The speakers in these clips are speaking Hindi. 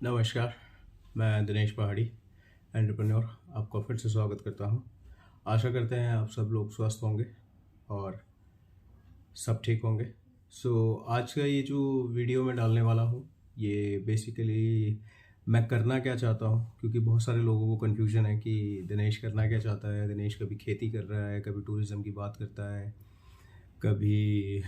नमस्कार। मैं दिनेश पहाड़ी एंटरप्रेन्योर आपका फिर से स्वागत करता हूं। आशा करते हैं आप सब लोग स्वस्थ होंगे और सब ठीक होंगे। आज का ये जो वीडियो मैं डालने वाला हूं, ये बेसिकली मैं करना क्या चाहता हूं, क्योंकि बहुत सारे लोगों को कन्फ्यूजन है कि दिनेश करना क्या चाहता है। दिनेश कभी खेती कर रहा है, कभी टूरिज़्म की बात करता है, कभी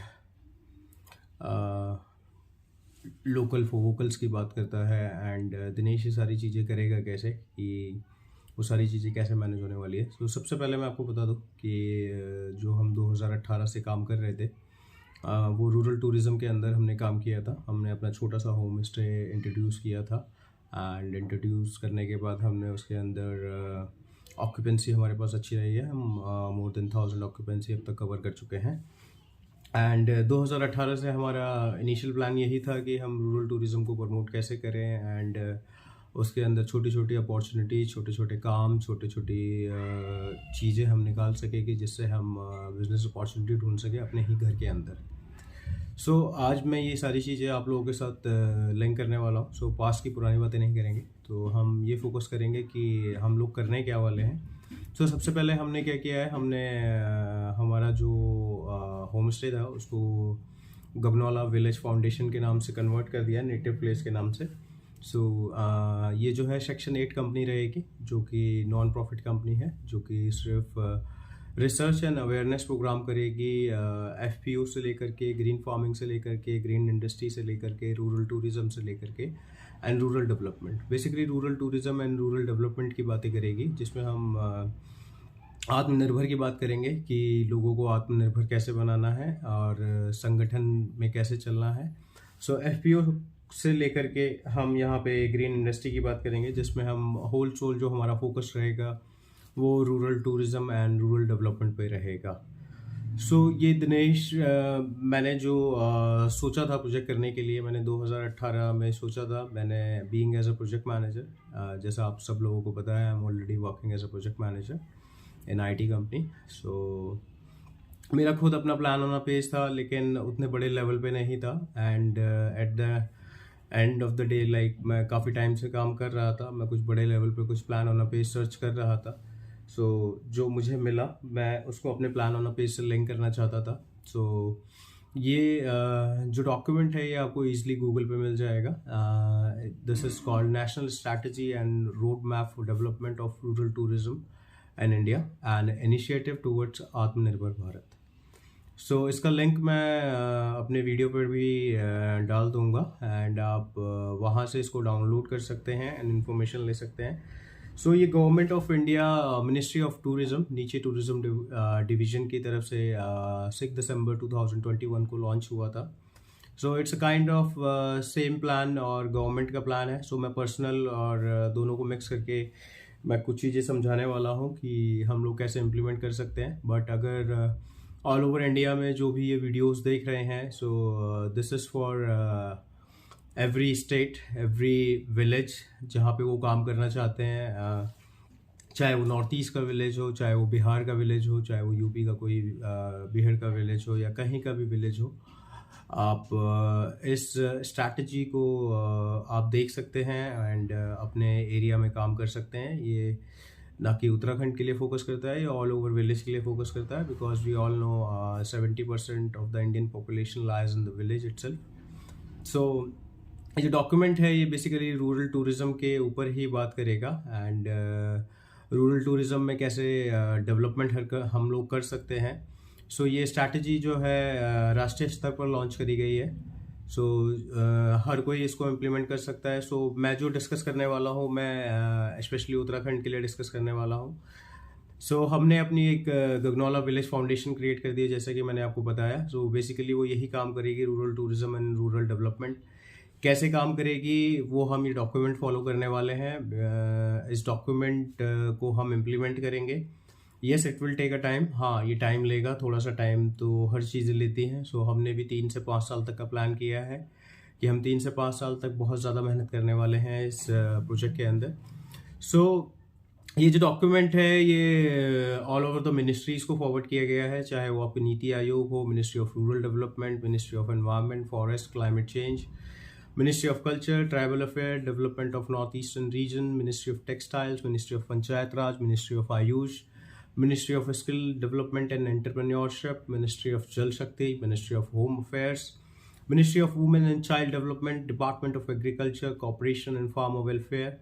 लोकल फॉर वोकल्स की बात करता है। एंड दिनेश ये सारी चीज़ें करेगा कैसे, कि वो सारी चीज़ें कैसे मैनेज होने वाली है। सबसे पहले मैं आपको बता दूं कि जो हम 2018 से काम कर रहे थे, वो रूरल टूरिज़्म के अंदर हमने काम किया था। हमने अपना छोटा सा होम स्टे इंट्रोड्यूस किया था एंड इंट्रोड्यूस करने के बाद हमने उसके अंदर ऑक्यूपेंसी हमारे पास अच्छी रही है। हम मोर देन 1000 ऑक्यूपेंसी अब तक कवर कर चुके हैं। एंड 2018 से हमारा इनिशियल प्लान यही था कि हम रूरल टूरिज़्म को प्रमोट कैसे करें एंड उसके अंदर छोटी छोटी अपॉर्चुनिटी, छोटे छोटे काम, छोटी छोटी चीज़ें हम निकाल सके कि जिससे हम बिज़नेस अपॉर्चुनिटी ढूंढ सके अपने ही घर के अंदर। आज मैं ये सारी चीज़ें आप लोगों के साथ लिंक करने वाला हूँ। पास्ट की पुरानी बातें नहीं करेंगे, तो हम ये फोकस करेंगे कि हम लोग करने क्या वाले हैं। सबसे पहले हमने क्या किया है, हमने हमारा जो होम स्टे था उसको गगनौला विलेज फाउंडेशन के नाम से कन्वर्ट कर दिया, नेटिव प्लेस के नाम से। ये जो है सेक्शन 8 कंपनी रहेगी, जो कि नॉन प्रॉफिट कंपनी है, जो कि सिर्फ रिसर्च एंड अवेयरनेस प्रोग्राम करेगी। एफपीओ से लेकर के, ग्रीन फार्मिंग से लेकर के, ग्रीन इंडस्ट्री से लेकर के, रूरल टूरिज्म से लेकर के and rural development. Basically rural tourism and rural development की बातें करेगी, जिसमें हम आत्मनिर्भर की बात करेंगे कि लोगों को आत्मनिर्भर कैसे बनाना है और संगठन में कैसे चलना है। एफपीओ से लेकर के हम यहाँ पे ग्रीन इंडस्ट्री की बात करेंगे, जिसमें हम होल सोल जो हमारा फोकस रहेगा वो rural tourism and rural development पे रहेगा। ये दिनेश, मैंने जो सोचा था प्रोजेक्ट करने के लिए, मैंने 2018 में सोचा था। मैंने being as a project manager, जैसा आप सब लोगों को पता है, I am already working as a project manager in IT company. मेरा खुद अपना प्लान होना पेज था, लेकिन उतने बड़े लेवल पे नहीं था। And at the end of the day, like मैं काफ़ी टाइम से काम कर रहा था, मैं कुछ बड़े लेवल पे कुछ plan on a page search कर रहा था। जो मुझे मिला मैं उसको अपने प्लान ऑन अ पेज से लिंक करना चाहता था। ये जो डॉक्यूमेंट है ये आपको इजीली गूगल पे मिल जाएगा। This is called national strategy and road map for development of rural tourism in India and initiative towards आत्मनिर्भर भारत। इसका लिंक मैं अपने वीडियो पर भी डाल दूंगा एंड आप वहाँ से इसको डाउनलोड कर सकते हैं एंड इन्फॉर्मेशन ले सकते हैं। ये government of India, ministry of tourism, नीचे टूरिज्म डिवीजन की तरफ से 6 दिसंबर 2021 को लॉन्च हुआ था। It's a kind of same plan और गवर्नमेंट का प्लान है। मैं पर्सनल और दोनों को मिक्स करके मैं कुछ चीज़ें समझाने वाला हूँ कि हम लोग कैसे इम्प्लीमेंट कर सकते हैं। बट अगर ऑल ओवर इंडिया में जो भी ये वीडियोस देख रहे हैं, this is for every state, every village जहाँ पे वो काम करना चाहते हैं। चाहे वो नॉर्थ ईस्ट का विलेज हो, चाहे वो बिहार का विलेज हो, चाहे वो यूपी का कोई बिहार का विलेज हो, या कहीं का भी विलेज हो, आप इस स्ट्रैटेजी को आप देख सकते हैं एंड अपने एरिया में काम कर सकते हैं। ये ना कि उत्तराखंड के लिए फोकस करता है, ये ऑल ओवर विलेज के लिए फोकस करता है, because we all know 70% of the Indian population lies in the village itself. ये जो डॉक्यूमेंट है ये बेसिकली रूरल टूरिज्म के ऊपर ही बात करेगा एंड रूरल टूरिज्म में कैसे डेवलपमेंट हम लोग कर सकते हैं। ये स्ट्रैटेजी जो है राष्ट्रीय स्तर पर लॉन्च करी गई है। हर कोई इसको इम्प्लीमेंट कर सकता है। मैं जो डिस्कस करने वाला हूँ, मैं स्पेशली उत्तराखंड के लिए डिस्कस करने वाला हूँ। हमने अपनी एक गगनौला विलेज फाउंडेशन क्रिएट कर दी है, जैसे कि मैंने आपको बताया। बेसिकली वो यही काम करेगी, rural tourism and rural development कैसे काम करेगी वो हम ये डॉक्यूमेंट फॉलो करने वाले हैं। इस डॉक्यूमेंट को हम इम्प्लीमेंट करेंगे। Yes, it will take a time. हाँ, ये टाइम लेगा, थोड़ा सा टाइम तो हर चीज़ें लेती हैं। हमने भी 3 से 5 साल तक का प्लान किया है कि हम 3 से 5 साल तक बहुत ज़्यादा मेहनत करने वाले हैं इस प्रोजेक्ट के अंदर। ये जो डॉक्यूमेंट है ये ऑल ओवर द मिनिस्ट्रीज़ को फॉरवर्ड किया गया है, चाहे वो आपकी नीति आयोग हो, ministry of rural development, ministry of environment, forest, climate change, Ministry of Culture, Tribal Affairs, Development of Northeastern Region, Ministry of Textiles, Ministry of Panchayat Raj, Ministry of Ayush, Ministry of Skill Development and Entrepreneurship, Ministry of Jal Shakti, Ministry of Home Affairs, Ministry of Women and Child Development, Department of Agriculture, Cooperation and Farmer Welfare,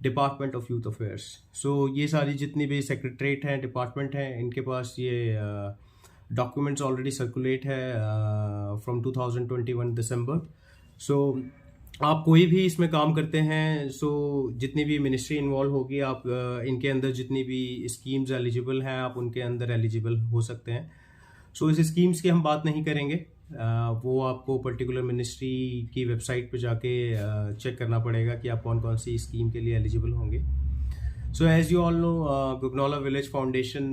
department of youth affairs. So ये सारी जितनी भी सेक्रेटरेट हैं, डिपार्टमेंट हैं, इनके पास ये डॉक्यूमेंट्स ऑलरेडी सर्कुलेट है फ्रॉम 2021 दिसंबर। सो आप कोई भी इसमें काम करते हैं, सो जितनी भी मिनिस्ट्री इन्वॉल्व होगी, आप इनके अंदर जितनी भी स्कीम्स एलिजिबल हैं, आप उनके अंदर एलिजिबल हो सकते हैं। सो इस स्कीम्स की हम बात नहीं करेंगे, वो आपको पर्टिकुलर मिनिस्ट्री की वेबसाइट पे जाके चेक करना पड़ेगा कि आप कौन कौन सी स्कीम के लिए एलिजिबल होंगे। So as you all know, Gugnaula village foundation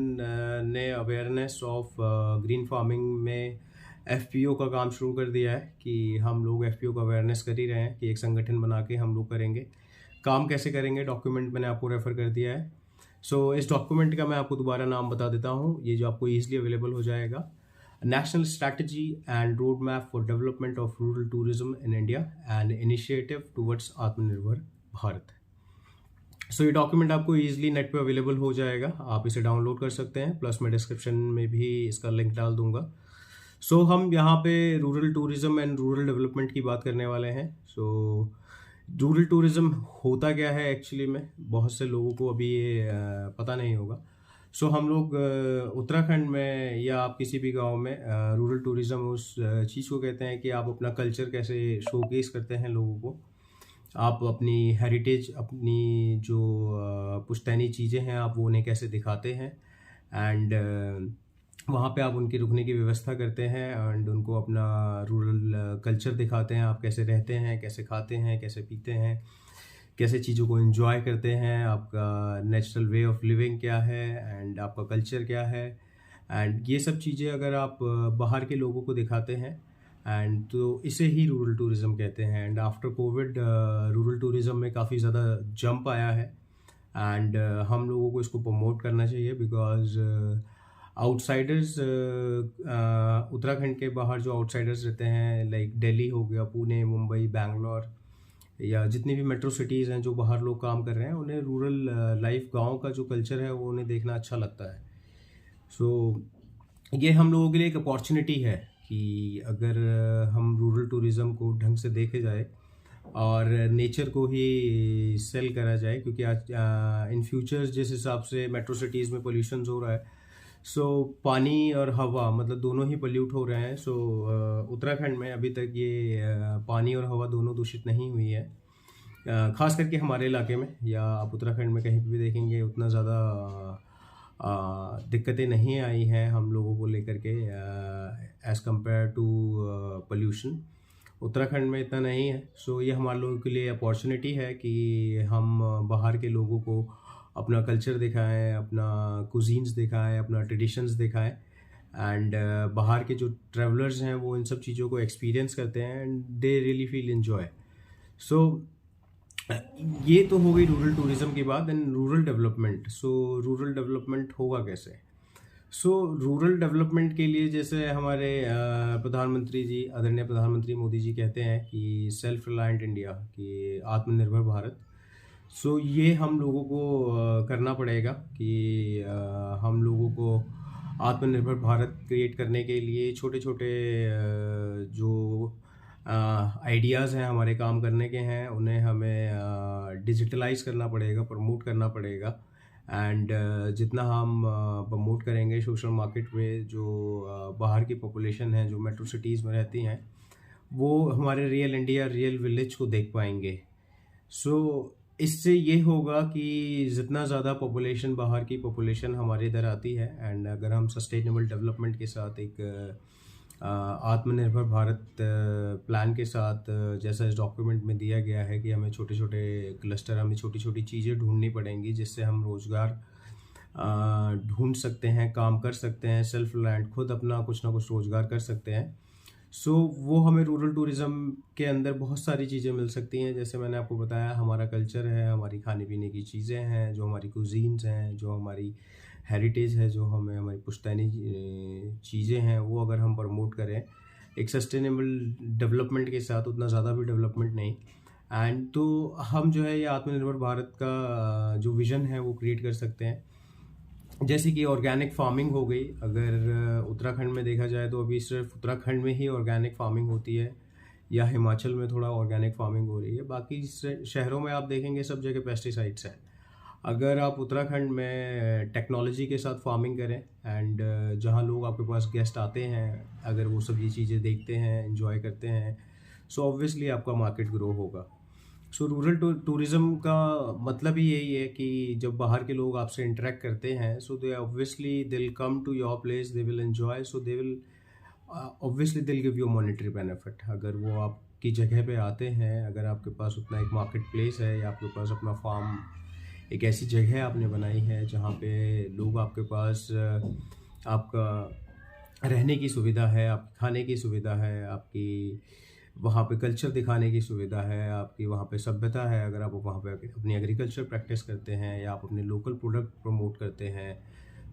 ने अवेयरनेस ऑफ ग्रीन फार्मिंग में एफपीओ का काम शुरू कर दिया है कि हम लोग एफपीओ का अवेयरनेस कर ही रहे हैं कि एक संगठन बना के हम लोग करेंगे। काम कैसे करेंगे, डॉक्यूमेंट मैंने आपको रेफ़र कर दिया है। सो इस डॉक्यूमेंट का मैं आपको दोबारा नाम बता देता हूँ, ये जो आपको ईजिली अवेलेबल हो जाएगा, National Strategy and Roadmap for Development of Rural Tourism in India, an initiative towards आत्मनिर्भर भारत। सो ये डॉक्यूमेंट आपको ईजिली नेट पे अवेलेबल हो जाएगा, आप इसे डाउनलोड कर सकते हैं, प्लस मैं डिस्क्रिप्शन में भी इसका लिंक डाल दूंगा। सो हम यहाँ पे rural tourism and rural development की बात करने वाले हैं। सो रूरल टूरिज्म होता क्या है एक्चुअली में, बहुत से लोगों को अभी ये पता नहीं होगा। सो हम लोग उत्तराखंड में या आप किसी भी गांव में रूरल टूरिज्म उस चीज़ को कहते हैं कि आप अपना कल्चर कैसे शोकेस करते हैं लोगों को, आप अपनी हेरिटेज, अपनी जो पुश्तैनी चीज़ें हैं, आप वो उन्हें कैसे दिखाते हैं, एंड वहाँ पे आप उनकी रुकने की व्यवस्था करते हैं एंड उनको अपना रूरल कल्चर दिखाते हैं, आप कैसे रहते हैं, कैसे खाते हैं, कैसे पीते हैं, कैसे चीज़ों को एंजॉय करते हैं, आपका नेचुरल वे ऑफ लिविंग क्या है एंड आपका कल्चर क्या है। एंड ये सब चीज़ें अगर आप बाहर के लोगों को दिखाते हैं एंड तो इसे ही रूरल टूरिज़्म कहते हैं। And after Covid rural tourism में काफ़ी ज़्यादा जंप आया है एंड हम लोगों को इसको प्रमोट करना चाहिए बिकॉज आउटसाइडर्स, उत्तराखंड के बाहर जो आउटसाइडर्स रहते हैं, लाइक दिल्ली हो गया, पुणे, मुंबई, बैंगलोर या जितनी भी मेट्रो सिटीज़ हैं जो बाहर लोग काम कर रहे हैं, उन्हें रूरल लाइफ, गांव का जो कल्चर है वो उन्हें देखना अच्छा लगता है। सो ये हम लोगों के लिए एक अपॉर्चुनिटी है कि अगर हम रूरल टूरिज़्म को ढंग से देखे जाए और नेचर को ही सेल करा जाए, क्योंकि आज इन फ्यूचर जिस हिसाब से मेट्रो सिटीज़ में पोल्यूशन हो रहा है, सो पानी और हवा मतलब दोनों ही पोल्यूट हो रहे हैं। सो उत्तराखंड में अभी तक ये पानी और हवा दोनों दूषित नहीं हुई है, ख़ास करके हमारे इलाके में, या आप उत्तराखंड में कहीं भी देखेंगे उतना ज़्यादा दिक्कतें नहीं आई हैं हम लोगों को लेकर के as compare to pollution. Uttarakhand में इतना नहीं है। सो ये हमारे लोगों के लिए अपॉर्चुनिटी है कि हम बाहर के लोगों को अपना कल्चर दिखाएं, अपना कुजीन्स दिखाएं, अपना ट्रेडिशंस दिखाएं एंड बाहर के जो ट्रैवलर्स हैं वो इन सब चीज़ों को एक्सपीरियंस करते हैं and they really feel enjoy. So ये तो हो गई रूरल टूरिज़्म की बात। And rural development, so rural development होगा कैसे? सो रूरल डेवलपमेंट के लिए जैसे हमारे प्रधानमंत्री जी, आदरणीय प्रधानमंत्री मोदी जी कहते हैं कि सेल्फ रिलायंट इंडिया, कि आत्मनिर्भर भारत। सो ये हम लोगों को करना पड़ेगा कि हम लोगों को आत्मनिर्भर भारत क्रिएट करने के लिए छोटे छोटे जो आइडियाज़ हैं हमारे काम करने के हैं, उन्हें हमें डिजिटलाइज करना पड़ेगा, प्रमोट करना पड़ेगा। एंड जितना हम प्रमोट करेंगे सोशल मार्केट में, जो बाहर की पॉपुलेशन है जो मेट्रो सिटीज़ में रहती हैं, वो हमारे रियल इंडिया, रियल विलेज को देख पाएंगे। सो इससे ये होगा कि जितना ज़्यादा पॉपुलेशन, बाहर की पॉपुलेशन हमारे इधर आती है, एंड अगर हम सस्टेनेबल डेवलपमेंट के साथ एक आत्मनिर्भर भारत प्लान के साथ, जैसा इस डॉक्यूमेंट में दिया गया है कि हमें छोटे छोटे क्लस्टर, हमें छोटी छोटी चीज़ें ढूंढनी पड़ेंगी जिससे हम रोज़गार ढूंढ सकते हैं, काम कर सकते हैं, सेल्फ रिलायंट, खुद अपना कुछ ना कुछ रोज़गार कर सकते हैं। सो वो हमें रूरल टूरिज़्म के अंदर बहुत सारी चीज़ें मिल सकती हैं। जैसे मैंने आपको बताया, हमारा कल्चर है, हमारी खाने पीने की चीज़ें हैं, जो हमारी कुजीन्स हैं, जो हमारी हेरिटेज है, जो हमें हमारी पुश्तैनी चीज़ें हैं, वो अगर हम प्रमोट करें एक सस्टेनेबल डेवलपमेंट के साथ, उतना ज़्यादा भी डेवलपमेंट नहीं। एंड तो हम जो है ये आत्मनिर्भर भारत का जो विज़न है वो क्रिएट कर सकते हैं। जैसे कि ऑर्गेनिक फार्मिंग हो गई, अगर उत्तराखंड में देखा जाए तो अभी सिर्फ उत्तराखंड में ही ऑर्गेनिक फार्मिंग होती है, या हिमाचल में थोड़ा ऑर्गेनिक फार्मिंग हो रही है, बाकी शहरों में आप देखेंगे सब जगह पेस्टिसाइड्स हैं। अगर आप उत्तराखंड में टेक्नोलॉजी के साथ फार्मिंग करें एंड जहाँ लोग आपके पास गेस्ट आते हैं, अगर वो सब ये चीज़ें देखते हैं, एंजॉय करते हैं, सो ऑब्वियसली आपका मार्केट ग्रो होगा। सो रूरल टूरिज़्म का मतलब ही यही है कि जब बाहर के लोग आपसे इंटरेक्ट करते हैं, so they obviously they will come to your place, they will enjoy, so they will obviously they will give you monetary benefit. अगर वो आपकी जगह पे आते हैं, अगर आपके पास उतना एक मार्केट प्लेस है, या आपके पास अपना फार्म, एक ऐसी जगह आपने बनाई है जहाँ पे लोग आपके पास आपका रहने की सुविधा है, आपकी खाने की सुविधा है, आपकी वहाँ पे कल्चर दिखाने की सुविधा है, आपकी वहाँ पे सभ्यता है, अगर आप वहाँ पे अपनी एग्रीकल्चर प्रैक्टिस करते हैं, या आप अपने लोकल प्रोडक्ट प्रमोट करते हैं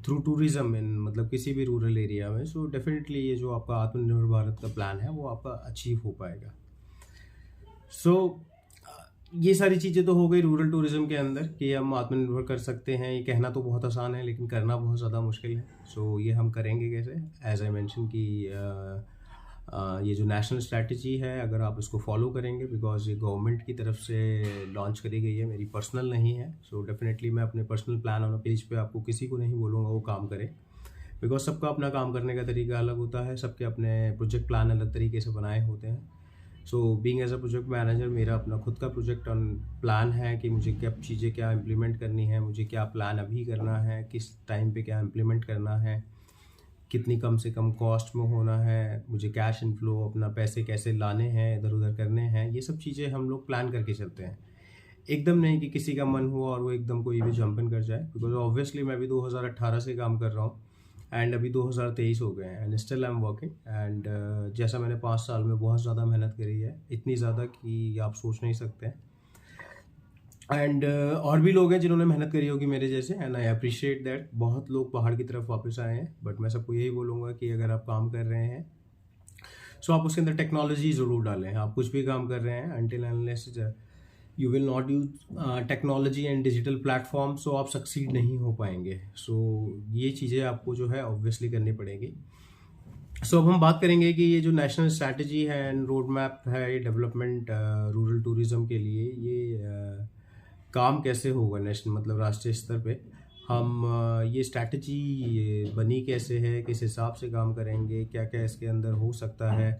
थ्रू टूरिज़्म इन मतलब किसी भी रूरल एरिया में, सो डेफिनेटली ये जो आपका आत्मनिर्भर भारत का प्लान है वो आपका अचीव हो पाएगा। सो ये सारी चीज़ें तो हो गई रूरल टूरिज़्म के अंदर कि हम आत्मनिर्भर कर सकते हैं। ये कहना तो बहुत आसान है लेकिन करना बहुत ज़्यादा मुश्किल है। सो ये हम करेंगे कैसे? एज आई मेंशन कि ये जो नेशनल स्ट्रैटेजी है, अगर आप इसको फॉलो करेंगे, बिकॉज ये गवर्नमेंट की तरफ से लॉन्च करी गई है, मेरी पर्सनल नहीं है, सो डेफिनेटली मैं अपने पर्सनल प्लान ऑन पेज पे आपको किसी को नहीं बोलूँगा वो काम करे, बिकॉज सबका अपना काम करने का तरीका अलग होता है, सबके अपने प्रोजेक्ट प्लान अलग तरीके से बनाए होते हैं। So being as a project manager, मेरा अपना खुद का प्रोजेक्ट ऑन प्लान है कि मुझे क्या चीज़ें क्या इम्प्लीमेंट करनी है, मुझे क्या प्लान अभी करना है, किस टाइम पे क्या इम्प्लीमेंट करना है, कितनी कम से कम कॉस्ट में होना है, मुझे कैश इनफ्लो, अपना पैसे कैसे लाने हैं, इधर उधर करने हैं, ये सब चीज़ें हम लोग प्लान करके चलते हैं। एकदम नहीं कि किसी का मन हुआ और वो एकदम कोई भी जंप इन कर जाए, बिकॉज ऑब्वियसली मैं भी 2018 से काम कर रहा हूँ एंड अभी 2023 हो गए हैं and still I am working. And जैसा मैंने 5 साल में बहुत ज़्यादा मेहनत करी है, इतनी ज़्यादा कि आप सोच नहीं सकते हैं। एंड और भी लोग हैं जिन्होंने मेहनत करी होगी मेरे जैसे, एंड आई अप्रिशिएट दैट। बहुत लोग पहाड़ की तरफ वापस आए हैं, बट मैं सबको यही बोलूँगा कि अगर आप काम कर रहे हैं सो आप उसके अंदर टेक्नोलॉजी ज़रूर डालें। आप कुछ भी काम कर रहे हैं, until unless you will not use technology and digital platform, so आप सक्सीड नहीं हो पाएंगे। सो ये चीज़ें आपको जो है ऑब्वियसली करनी पड़ेगी। सो अब हम बात करेंगे कि ये जो नेशनल स्ट्रैटेजी है एंड रोड मैप है, ये डेवलपमेंट रूरल टूरिज़्म के लिए, ये काम कैसे होगा नेशनल मतलब राष्ट्रीय स्तर पे। हम ये स्ट्रैटेजी बनी कैसे है, किस हिसाब से काम करेंगे, क्या क्या इसके अंदर हो सकता है,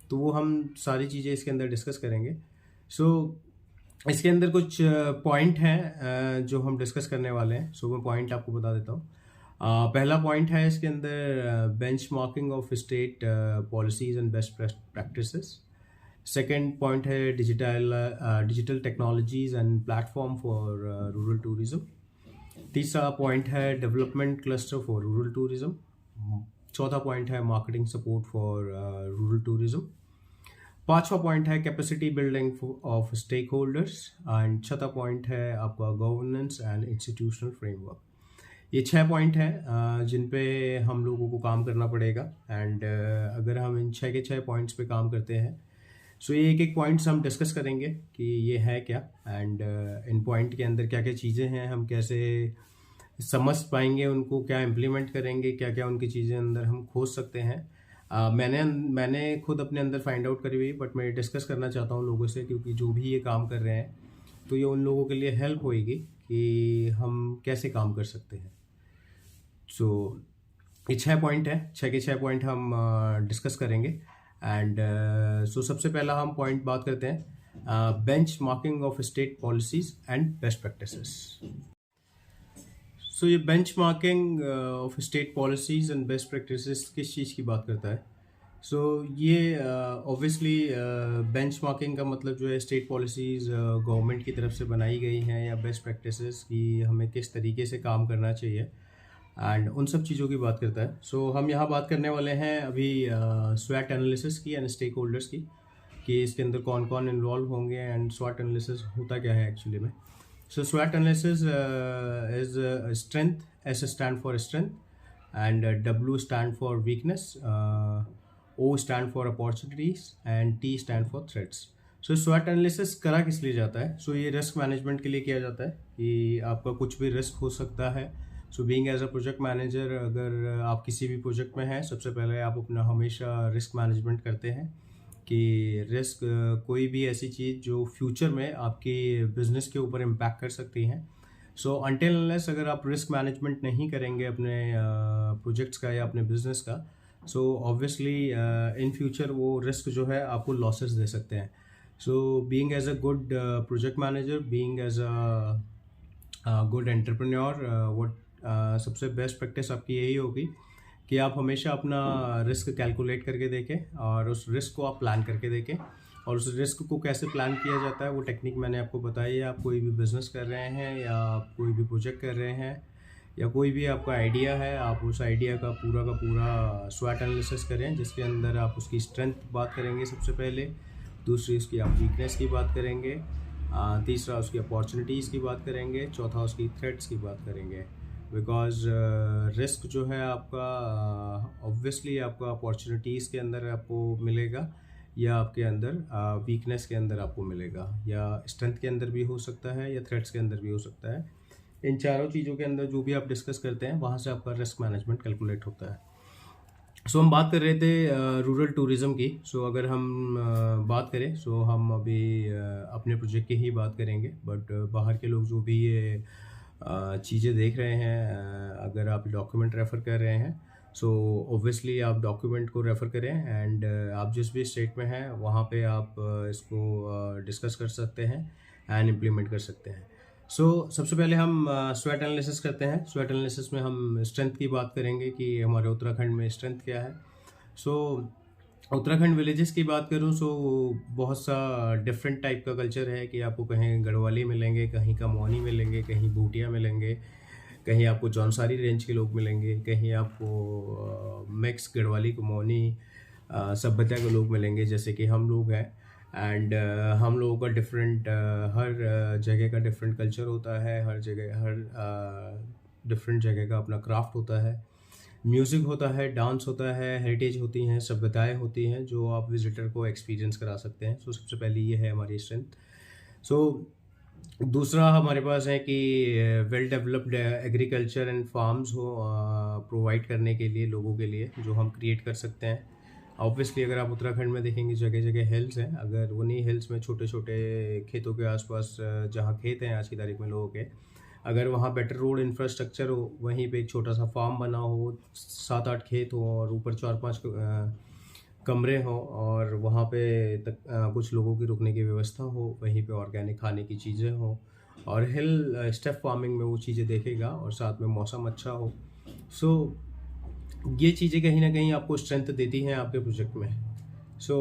तो वो हम सारी चीज़ें इसके अंदर डिस्कस करेंगे। सो इसके अंदर कुछ पॉइंट हैं जो हम डिस्कस करने वाले हैं। सो मैं पॉइंट आपको बता देता हूँ। पहला पॉइंट है इसके अंदर benchmarking of state policies and best practices. Second point है digital technologies and platform for rural tourism. तीसरा पॉइंट है development cluster for rural tourism. चौथा पॉइंट है marketing support for rural tourism. पांचवा पॉइंट है capacity building of stakeholders. And छठा पॉइंट है आपका गवर्नेंस एंड इंस्टीट्यूशनल फ्रेमवर्क। ये 6 पॉइंट हैं जिन पे हम लोगों को काम करना पड़ेगा। एंड अगर हम इन 6 के 6 पॉइंट्स पे काम करते हैं, सो ये एक एक पॉइंट्स हम डिस्कस करेंगे कि ये है क्या, एंड इन पॉइंट के अंदर क्या क्या चीज़ें हैं, हम कैसे समझ पाएंगे उनको, क्या इम्प्लीमेंट करेंगे, क्या क्या उनकी चीज़ें अंदर हम खोज सकते हैं। मैंने खुद अपने अंदर फाइंड आउट करी हुई, बट मैं डिस्कस करना चाहता हूँ लोगों से, क्योंकि जो भी ये काम कर रहे हैं तो ये उन लोगों के लिए हेल्प होएगी कि हम कैसे काम कर सकते हैं। सो ये 6 पॉइंट है, 6 के 6 पॉइंट हम डिस्कस करेंगे। एंड सो सबसे पहला हम पॉइंट बात करते हैं benchmarking of state policies and best practices. So ये benchmarking of state policies and best practices किस चीज़ की बात करता है? सो ये ऑब्वियसली बेंच मार्किंग का मतलब जो है स्टेट पॉलिसीज़ गवर्नमेंट की तरफ से बनाई गई हैं, या बेस्ट प्रैक्टिसेस की हमें किस तरीके से काम करना चाहिए, एंड उन सब चीज़ों की बात करता है। सो हम यहाँ बात करने वाले हैं अभी स्वॉट एनालिसिस की एंड स्टेक होल्डर्स की, कि इसके अंदर कौन कौन इन्वॉल्व होंगे एंड स्वॉट एनालिसिस होता क्या है एक्चुअली में। सो स्वॉट analysis is strength, S stand for strength and W stand for weakness, O stand for opportunities and T stand for threats. So स्वॉट एनालिसिस करा किस लिए जाता है? सो ये रिस्क मैनेजमेंट के लिए किया जाता है कि आपका कुछ भी रिस्क हो सकता है। So being as a project manager, अगर आप किसी भी प्रोजेक्ट में हैं, सबसे पहले आप अपना हमेशा रिस्क मैनेजमेंट करते हैं कि रिस्क कोई भी ऐसी चीज़ जो फ्यूचर में आपकी बिजनेस के ऊपर इम्पैक्ट कर सकती हैं। सो अनटिल अनलेस अगर आप रिस्क मैनेजमेंट नहीं करेंगे अपने प्रोजेक्ट्स का या अपने बिजनेस का, सो ऑब्वियसली इन फ्यूचर वो रिस्क जो है आपको लॉसेस दे सकते हैं। So being as a good project manager, being as a good entrepreneur, what सबसे बेस्ट प्रैक्टिस आपकी यही होगी कि आप हमेशा अपना रिस्क कैलकुलेट करके देखें और उस रिस्क को आप प्लान करके देखें। और उस रिस्क को कैसे प्लान किया जाता है वो टेक्निक मैंने आपको बताई है। आप कोई भी बिज़नेस कर रहे हैं या आप कोई भी प्रोजेक्ट कर रहे हैं या कोई भी आपका आइडिया है, आप उस आइडिया का पूरा स्वॉट एनालिसिस करें, जिसके अंदर आप उसकी स्ट्रेंथ बात करेंगे सबसे पहले, दूसरी उसकी आप वीकनेस की बात करेंगे, तीसरा उसकी अपॉर्चुनिटीज़ की बात करेंगे, चौथा उसकी थ्रेट्स की बात करेंगे। बिकॉज रिस्क जो है आपका ऑब्वियसली आपका अपॉर्चुनिटीज़ के अंदर आपको मिलेगा या आपके अंदर वीकनेस के अंदर आपको मिलेगा, या स्ट्रेंथ के अंदर भी हो सकता है या थ्रेट्स के अंदर भी हो सकता है। इन चारों चीज़ों के अंदर जो भी आप डिस्कस करते हैं वहाँ से आपका रिस्क मैनेजमेंट कैलकुलेट होता है। सो हम बात कर रहे थे रूरल टूरिज़्म की। सो अगर हम बात करें, सो हम अभी अपने प्रोजेक्ट की ही बात करेंगे, बट बाहर के लोग जो भी ये चीज़ें देख रहे हैं, अगर आप डॉक्यूमेंट रेफ़र कर रहे हैं, सो ऑब्वियसली आप डॉक्यूमेंट को रेफ़र करें एंड आप जिस भी स्टेट में हैं वहाँ पे आप इसको डिस्कस कर सकते हैं एंड इम्प्लीमेंट कर सकते हैं। सो सबसे पहले हम स्वॉट एनालिसिस करते हैं। स्वॉट एनालिसिस में हम स्ट्रेंथ की बात करेंगे कि हमारे उत्तराखंड में स्ट्रेंथ क्या है। सो उत्तराखंड विलेजेस की बात करूं, सो बहुत सा डिफरेंट टाइप का कल्चर है कि आपको कहीं गढ़वाली मिलेंगे, कहीं कमौनी मिलेंगे, कहीं भूटिया मिलेंगे, कहीं आपको जौनसारी रेंज के लोग मिलेंगे, कहीं आपको मिक्स गढ़वाली कमौनी सभ्यता के लोग मिलेंगे जैसे कि हम लोग हैं। एंड हम लोगों का डिफरेंट हर जगह का डिफरेंट कल्चर होता है, हर डिफरेंट जगह का अपना क्राफ्ट होता है, म्यूज़िक होता है, डांस होता है, हेरिटेज होती हैं, सभ्यताएं होती हैं जो आप विजिटर को एक्सपीरियंस करा सकते हैं। सो सबसे पहले ये है हमारी स्ट्रेंथ। सो दूसरा हमारे पास है कि well developed agriculture and farms हो प्रोवाइड करने के लिए लोगों के लिए, जो हम क्रिएट कर सकते हैं। ऑब्वियसली अगर आप उत्तराखंड में देखेंगे जगह जगह हिल्स हैं, अगर उन्हीं हिल्स में छोटे छोटे खेतों के आसपास जहाँ खेत हैं आज की तारीख में लोगों के, अगर वहाँ बेटर रोड इंफ्रास्ट्रक्चर हो, वहीं पे एक छोटा सा फार्म बना हो, 7-8 खेत हो और ऊपर 4-5 कमरे हों और वहाँ पे तक कुछ लोगों की रुकने की व्यवस्था हो, वहीं पे ऑर्गेनिक खाने की चीज़ें हों और हिल स्टेप फार्मिंग में वो चीज़ें देखेगा और साथ में मौसम अच्छा हो। सो ये चीज़ें कहीं ना कहीं आपको स्ट्रेंथ देती हैं आपके प्रोजेक्ट में। सो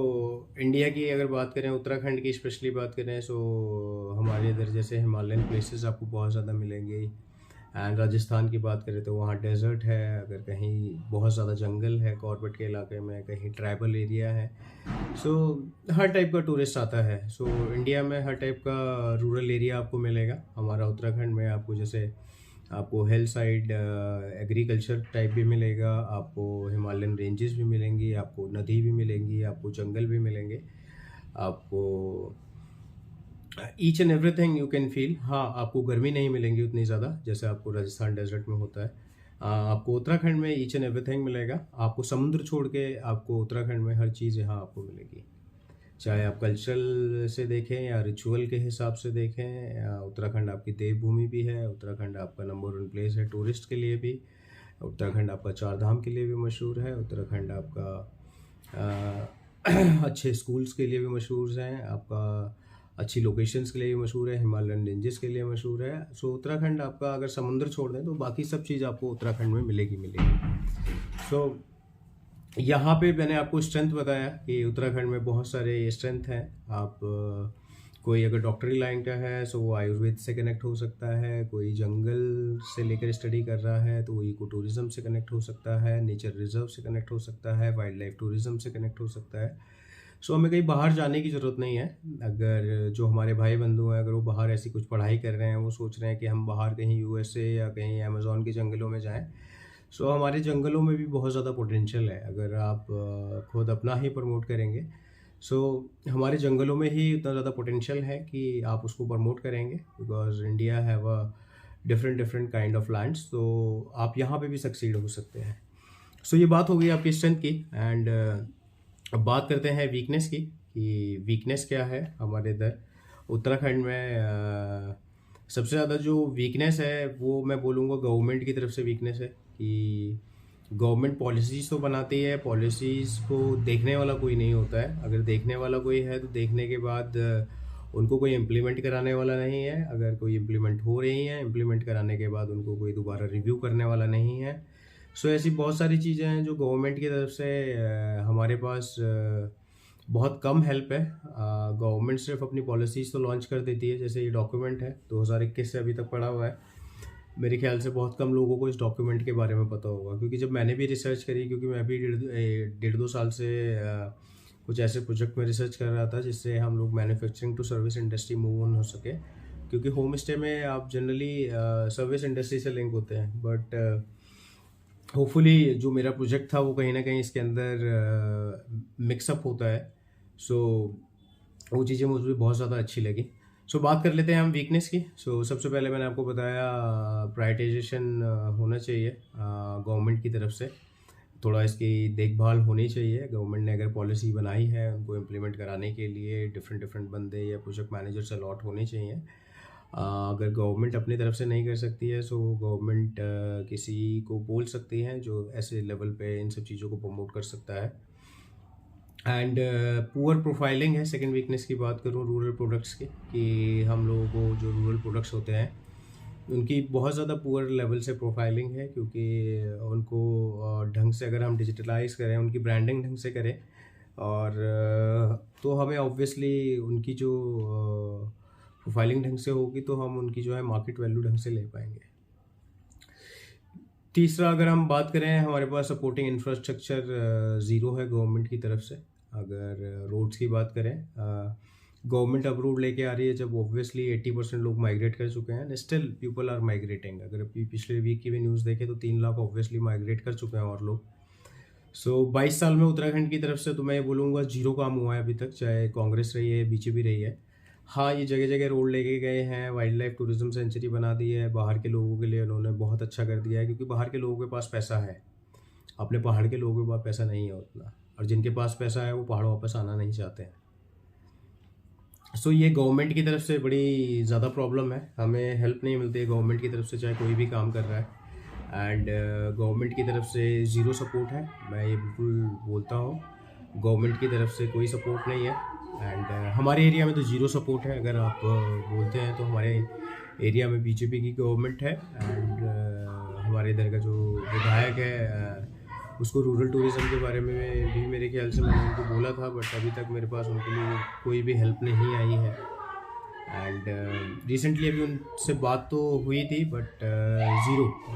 इंडिया की अगर बात करें, उत्तराखंड की स्पेशली बात करें, सो हमारे इधर जैसे हिमालयन प्लेसेस आपको बहुत ज़्यादा मिलेंगे। एंड राजस्थान की बात करें तो वहाँ डेजर्ट है, अगर कहीं बहुत ज़्यादा जंगल है कॉर्बेट के इलाके में, कहीं ट्राइबल एरिया है। सो हर टाइप का टूरिस्ट आता है। सो इंडिया में हर टाइप का रूरल एरिया आपको मिलेगा। हमारा उत्तराखंड में आपको जैसे आपको हिल साइड एग्रीकल्चर टाइप भी मिलेगा, आपको हिमालयन रेंजेस भी मिलेंगी, आपको नदी भी मिलेंगी, आपको जंगल भी मिलेंगे, आपको each and everything you can feel. हाँ, आपको गर्मी नहीं मिलेंगी उतनी ज़्यादा जैसे आपको राजस्थान डेजर्ट में होता है। आपको उत्तराखंड में ईच एंड एवरीथिंग मिलेगा। आपको समुद्र छोड़ के आपको उत्तराखंड में हर चीज़ यहाँ आपको मिलेगी, चाहे आप कल्चरल से देखें या रिचुअल के हिसाब से देखें। उत्तराखंड आपकी देवभूमि भी है, उत्तराखंड आपका नंबर 1 प्लेस है टूरिस्ट के लिए भी, उत्तराखंड आपका 4 धाम के लिए भी मशहूर है, उत्तराखंड आपका अच्छे स्कूल्स के लिए भी मशहूर हैं, आपका अच्छी लोकेशंस के लिए भी मशहूर है, हिमालयन रेंजेस के लिए मशहूर है। सो उत्तराखंड आपका अगर समुद्र छोड़ दें तो बाकी सब चीज़ आपको उत्तराखंड में मिलेगी। सो यहाँ पे मैंने आपको स्ट्रेंथ बताया कि उत्तराखंड में बहुत सारे स्ट्रेंथ हैं। आप कोई अगर डॉक्टरी लाइन का है सो वो आयुर्वेद से कनेक्ट हो सकता है, कोई जंगल से लेकर स्टडी कर रहा है तो वो इको टूरिज़्म से कनेक्ट हो सकता है, नेचर रिजर्व से कनेक्ट हो सकता है, वाइल्ड लाइफ टूरिज़्म से कनेक्ट हो सकता है। सो हमें कहीं बाहर जाने की ज़रूरत नहीं है। अगर जो हमारे भाई बंधु हैं, अगर वो बाहर ऐसी कुछ पढ़ाई कर रहे हैं, वो सोच रहे हैं कि हम बाहर कहीं यूएसए या कहीं अमेज़ॉन के जंगलों में जाएं, सो हमारे जंगलों में भी बहुत ज़्यादा पोटेंशियल है अगर आप खुद अपना ही प्रमोट करेंगे। सो हमारे जंगलों में ही उतना ज़्यादा पोटेंशियल है कि आप उसको प्रमोट करेंगे, because India have a different different kind of lands, तो आप यहाँ पे भी सक्सीड हो सकते हैं। सो ये बात हो गई आपकी स्ट्रेंथ की। एंड अब बात करते हैं वीकनेस की, कि वीकनेस क्या है हमारे इधर उत्तराखंड में। सबसे ज़्यादा जो वीकनेस है वो मैं बोलूँगा गवर्नमेंट की तरफ से वीकनेस है, कि गवर्नमेंट पॉलिसीज़ तो बनाती है, पॉलिसीज़ को देखने वाला कोई नहीं होता है। अगर देखने वाला कोई है तो देखने के बाद उनको कोई इम्प्लीमेंट कराने वाला नहीं है। अगर कोई इम्प्लीमेंट हो रही है, इम्प्लीमेंट कराने के बाद उनको कोई दोबारा रिव्यू करने वाला नहीं है। सो ऐसी बहुत सारी चीज़ें हैं जो गवर्नमेंट की तरफ से हमारे पास बहुत कम हेल्प है। गवर्नमेंट सिर्फ अपनी पॉलिसीज़ तो लॉन्च कर देती है, जैसे ये डॉक्यूमेंट है 2021 से अभी तक पड़ा हुआ है। मेरे ख्याल से बहुत कम लोगों को इस डॉक्यूमेंट के बारे में पता होगा, क्योंकि जब मैंने भी रिसर्च करी, क्योंकि मैं भी डेढ़ दो साल से कुछ ऐसे प्रोजेक्ट में रिसर्च कर रहा था जिससे हम लोग manufacturing to service industry move on हो सके, क्योंकि होम स्टे में आप जनरली सर्विस इंडस्ट्री से लिंक होते हैं। बट होपफुली जो मेरा प्रोजेक्ट था वो कहीं ना कहीं इसके अंदर मिक्सअप होता है। सो वो चीज़ें मुझे बहुत ज़्यादा अच्छी लगी। सो बात कर लेते हैं हम वीकनेस की। सो सबसे पहले मैंने आपको बताया प्रायोरिटाइजेशन होना चाहिए गवर्नमेंट की तरफ से, थोड़ा इसकी देखभाल होनी चाहिए। गवर्नमेंट ने अगर पॉलिसी बनाई है, उनको इम्प्लीमेंट कराने के लिए डिफरेंट डिफरेंट बंदे या प्रोजेक्ट मैनेजर्स अलॉट होने चाहिए। अगर गवर्नमेंट अपनी तरफ से नहीं कर सकती है, सो गवर्नमेंट किसी को बोल सकती है जो ऐसे लेवल पे इन सब चीज़ों को प्रमोट कर सकता है। एंड पुअर प्रोफाइलिंग है सेकंड वीकनेस की बात करूँ रूरल प्रोडक्ट्स की, कि हम लोगों को जो रूरल प्रोडक्ट्स होते हैं उनकी बहुत ज़्यादा पुअर लेवल से प्रोफाइलिंग है, क्योंकि उनको ढंग से अगर हम डिजिटलाइज करें, उनकी ब्रांडिंग ढंग से करें, और तो हमें ऑब्वियसली उनकी जो प्रोफाइलिंग ढंग से होगी तो हम उनकी जो है मार्केट वैल्यू ढंग से ले पाएंगे। तीसरा, अगर हम बात करें, हमारे पास सपोर्टिंग इंफ्रास्ट्रक्चर ज़ीरो है गवर्नमेंट की तरफ से। अगर रोड्स की बात करें, गवर्नमेंट अब रोड लेके आ रही है जब ऑब्वियसली 80% लोग माइग्रेट कर चुके हैं, स्टिल पीपल आर माइग्रेटिंग। अगर अभी पिछले वीक की भी न्यूज़ देखें तो 3 लाख ऑब्वियसली माइग्रेट कर चुके हैं और लोग। सो 22 साल में उत्तराखंड की तरफ से तो मैं ये बोलूँगा जीरो काम हुआ है अभी तक, चाहे कांग्रेस रही है, बीजेपी रही है। हाँ, ये जगह जगह रोड लेके गए हैं, वाइल्ड लाइफ टूरिज्म सेंचुरी बना दी है, बाहर के लोगों के लिए उन्होंने बहुत अच्छा कर दिया है, क्योंकि बाहर के लोगों के पास पैसा है, अपने पहाड़ के लोगों के पास पैसा नहीं है उतना, और जिनके पास पैसा है वो पहाड़ वापस आना नहीं चाहते हैं। सो ये गवर्नमेंट की तरफ से बड़ी ज़्यादा प्रॉब्लम है, हमें हेल्प नहीं मिलती है गवर्नमेंट की तरफ से, चाहे कोई भी काम कर रहा है। एंड गवर्नमेंट की तरफ से ज़ीरो सपोर्ट है, मैं ये बिल्कुल बोलता हूँ। गवर्नमेंट की तरफ से कोई सपोर्ट नहीं है। एंड हमारे एरिया में तो ज़ीरो सपोर्ट है। अगर आप बोलते हैं तो हमारे एरिया में बीजेपी की गवर्नमेंट है। एंड हमारे इधर का जो विधायक है उसको रूरल टूरिज़्म के बारे में भी मेरे ख्याल से मैंने उनको बोला था, बट अभी तक मेरे पास उनके लिए कोई भी हेल्प नहीं आई है। एंड रिसेंटली अभी उनसे बात तो हुई थी, बट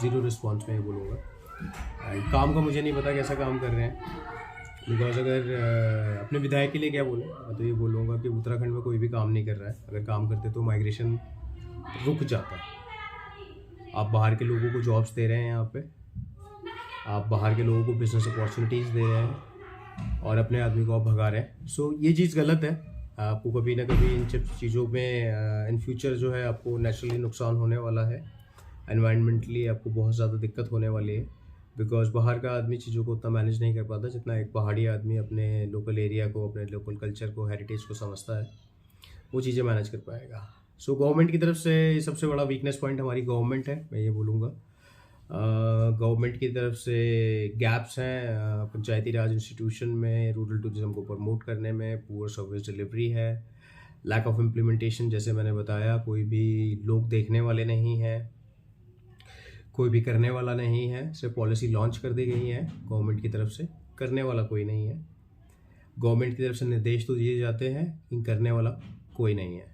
ज़ीरो रिस्पॉन्स मैं ये बोलूँगा। एंड काम का मुझे नहीं पता कैसा काम कर रहे हैं, बिकॉज अगर अपने विधायक के लिए क्या बोले, मैं तो ये बोलूँगा कि उत्तराखंड में कोई भी काम नहीं कर रहा है। अगर काम करते तो माइग्रेशन रुक जाता। आप बाहर के लोगों को जॉब्स दे रहे हैं यहाँ पे, आप बाहर के लोगों को बिजनेस अपॉर्चुनिटीज़ दे रहे हैं और अपने आदमी को आप भगा रहे हैं। सो ये चीज़ गलत है। आपको कभी ना कभी इन सब चीज़ों में इन फ्यूचर जो है आपको नेचुरली नुकसान होने वाला है, एनवायरमेंटली आपको बहुत ज़्यादा दिक्कत होने वाली है, बिकॉज बाहर का आदमी चीज़ों को उतना मैनेज नहीं कर पाता जितना एक पहाड़ी आदमी अपने लोकल एरिया को, अपने लोकल कल्चर को, हेरिटेज को समझता है, वो चीज़ें मैनेज कर पाएगा। सो गवर्नमेंट की तरफ से सबसे बड़ा वीकनेस पॉइंट हमारी गवर्नमेंट है, मैं ये बोलूँगा। गवर्नमेंट की तरफ से गैप्स हैं पंचायती राज इंस्टीट्यूशन में, रूरल टूरिज्म को प्रमोट करने में पुअर सर्विस डिलीवरी है, लैक ऑफ इम्प्लीमेंटेशन, जैसे मैंने बताया, कोई भी लोग देखने वाले नहीं हैं, कोई भी करने वाला नहीं है। सिर्फ पॉलिसी लॉन्च कर दी गई है गवर्नमेंट की तरफ से, करने वाला कोई नहीं है। गवर्नमेंट की तरफ से निर्देश तो दिए जाते हैं, लेकिन करने वाला कोई नहीं है।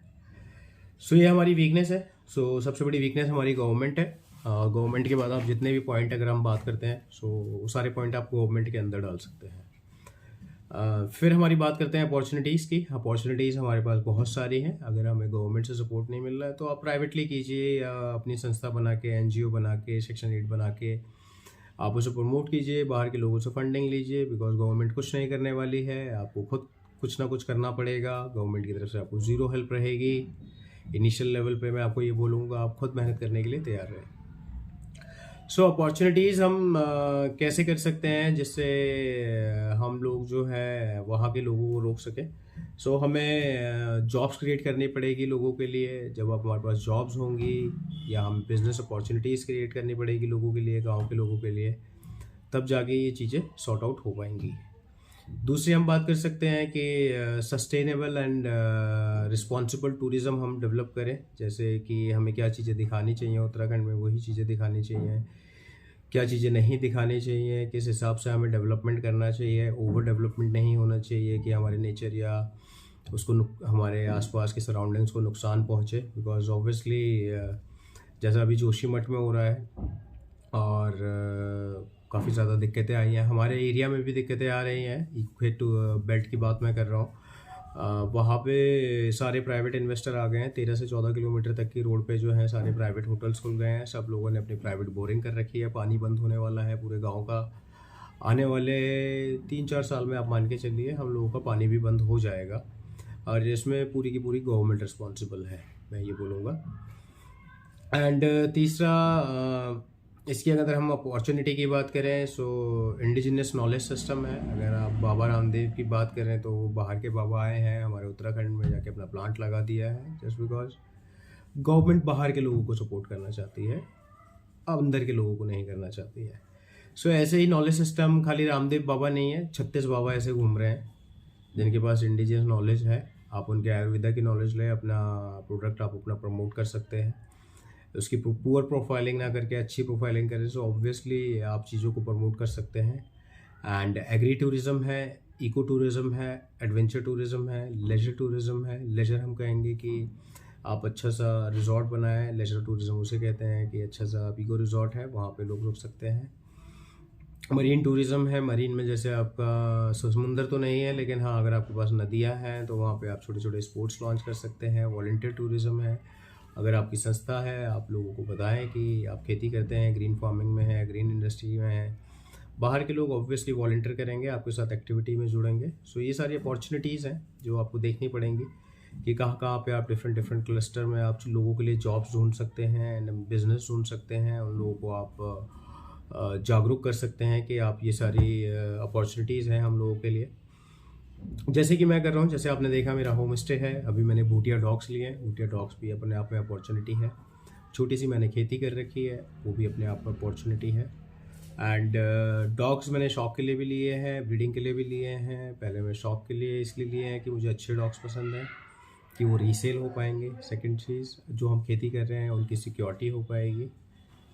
सो ये हमारी वीकनेस है। सो सबसे बड़ी वीकनेस हमारी गवर्नमेंट है। गवर्नमेंट के बाद आप जितने भी पॉइंट अगर हम बात करते हैं, सो वो सारे पॉइंट आप गवर्नमेंट के अंदर डाल सकते हैं। फिर हमारी बात करते हैं अपॉर्चुनिटीज़ की। अपॉर्चुनिटीज़ हमारे पास बहुत सारी हैं। अगर हमें गवर्नमेंट से सपोर्ट नहीं मिल रहा है तो आप प्राइवेटली कीजिए, या अपनी संस्था बना के, एनजीओ बना के, सेक्शन 8 बना के आप उसे प्रमोट कीजिए, बाहर के लोगों से फंडिंग लीजिए, बिकॉज गवर्नमेंट कुछ नहीं करने वाली है, आपको खुद कुछ ना कुछ करना पड़ेगा। गवर्नमेंट की तरफ से आपको ज़ीरो हेल्प रहेगी। इनिशियल लेवल पे मैं आपको ये बोलूँगा, आप खुद मेहनत करने के लिए तैयार रहें। सो अपॉर्चुनिटीज़ हम कैसे कर सकते हैं जिससे हम लोग जो है वहाँ के लोगों को रोक सकें। सो हमें जॉब्स क्रिएट करनी पड़ेगी लोगों के लिए। जब आप हमारे पास जॉब्स होंगी, या हम बिज़नेस अपॉर्चुनिटीज़ क्रिएट करनी पड़ेगी लोगों के लिए, गांव के लोगों के लिए, तब जाके ये चीज़ें सॉर्ट आउट हो पाएंगी। दूसरी हम बात कर सकते हैं कि सस्टेनेबल एंड रिस्पॉन्सिबल टूरिज़्म हम डेवलप करें। जैसे कि हमें क्या चीज़ें दिखानी चाहिए उत्तराखंड में, वही चीज़ें दिखानी चाहिए। क्या चीज़ें नहीं दिखानी चाहिए, किस हिसाब से हमें डेवलपमेंट करना चाहिए। ओवर डेवलपमेंट नहीं होना चाहिए कि हमारे नेचर या उसको हमारे आसपास के सराउंडिंग्स को नुकसान पहुँचे। बिकॉज ऑब्वियसली जैसा अभी जोशीमठ में हो रहा है, और काफ़ी ज़्यादा दिक्कतें आई हैं, हमारे एरिया में भी दिक्कतें आ रही हैं। इक्वेट बेल्ट की बात मैं कर रहा हूँ। वहाँ पे सारे प्राइवेट इन्वेस्टर आ गए हैं। 13 से 14 किलोमीटर तक की रोड पे जो है सारे प्राइवेट होटल्स खुल गए हैं। सब लोगों ने अपनी प्राइवेट बोरिंग कर रखी है। पानी बंद होने वाला है पूरे गांव का। आने वाले 3-4 साल में आप मान के चलिए हम लोगों का पानी भी बंद हो जाएगा, और इसमें पूरी की पूरी गवर्नमेंट रिस्पॉन्सिबल है, मैं ये बोलूँगा। एंड तीसरा, इसकी अगर हम अपॉर्चुनिटी की बात करें, सो इंडिजिनस नॉलेज सिस्टम है। अगर आप बाबा रामदेव की बात करें तो वो बाहर के बाबा आए हैं हमारे उत्तराखंड में, जाके अपना प्लांट लगा दिया है, जस्ट बिकॉज गवर्नमेंट बाहर के लोगों को सपोर्ट करना चाहती है, अंदर के लोगों को नहीं करना चाहती है। सो ऐसे ही नॉलेज सिस्टम खाली रामदेव बाबा नहीं है, 36 बाबा ऐसे घूम रहे हैं जिनके पास इंडिजिनस नॉलेज है। आप उनके आयुर्वेदा की नॉलेज लें, अपना प्रोडक्ट आप अपना प्रमोट कर सकते हैं। उसकी पुअर प्रोफाइलिंग ना करके अच्छी प्रोफाइलिंग करें, सो ऑब्वियसली आप चीज़ों को प्रमोट कर सकते हैं। एंड एग्री टूरिज़्म है, इको टूरिज़्म है, एडवेंचर टूरिज़्म है, लेजर टूरिज़्म है। लेजर हम कहेंगे कि आप अच्छा सा रिजॉर्ट बनाएं, लेजर टूरिज़्म उसे कहते हैं कि अच्छा सा आप इको रिजॉर्ट है, वहाँ पे लोग रुक सकते हैं। मरीन टूरिज़्म है, मरीन में जैसे आपका समुंदर तो नहीं है, लेकिन हाँ अगर आपके पास नदियाँ हैं तो वहाँ पे आप छोटे छोटे स्पोर्ट्स लॉन्च कर सकते हैं। वॉलंटियर टूरिज़्म है, अगर आपकी संस्था है, आप लोगों को बताएं कि आप खेती करते हैं, ग्रीन फार्मिंग में है, ग्रीन इंडस्ट्री में है। बाहर के लोग ऑब्वियसली वॉलंटियर करेंगे, आपके साथ एक्टिविटी में जुड़ेंगे। सो ये सारी अपॉर्चुनिटीज़ हैं जो आपको देखनी पड़ेंगी कि कहाँ कहाँ पे आप डिफरेंट डिफरेंट क्लस्टर में आप लोगों के लिए जॉब्स ढूंढ सकते हैं, बिजनेस ढूंढ सकते हैं। उन लोगों को आप जागरूक कर सकते हैं कि आप ये सारी अपॉर्चुनिटीज़ हैं हम लोगों के लिए। जैसे कि मैं कर रहा हूँ, जैसे आपने देखा मेरा होम स्टे है, अभी मैंने भूटिया डॉग्स लिए हैं। भूटिया डॉग्स भी अपने आप में अपॉर्चुनिटी है। छोटी सी मैंने खेती कर रखी है, वो भी अपने आप में अपॉर्चुनिटी है। एंड डॉग्स मैंने शौक के लिए भी लिए हैं, ब्रीडिंग के लिए भी लिए हैं। पहले मैं शौक के लिए इसलिए लिए हैं कि मुझे अच्छे डॉग्स पसंद हैं, कि वो रीसेल हो पाएंगे। सेकंड चीज़, जो हम खेती कर रहे हैं उनकी सिक्योरिटी हो पाएगी।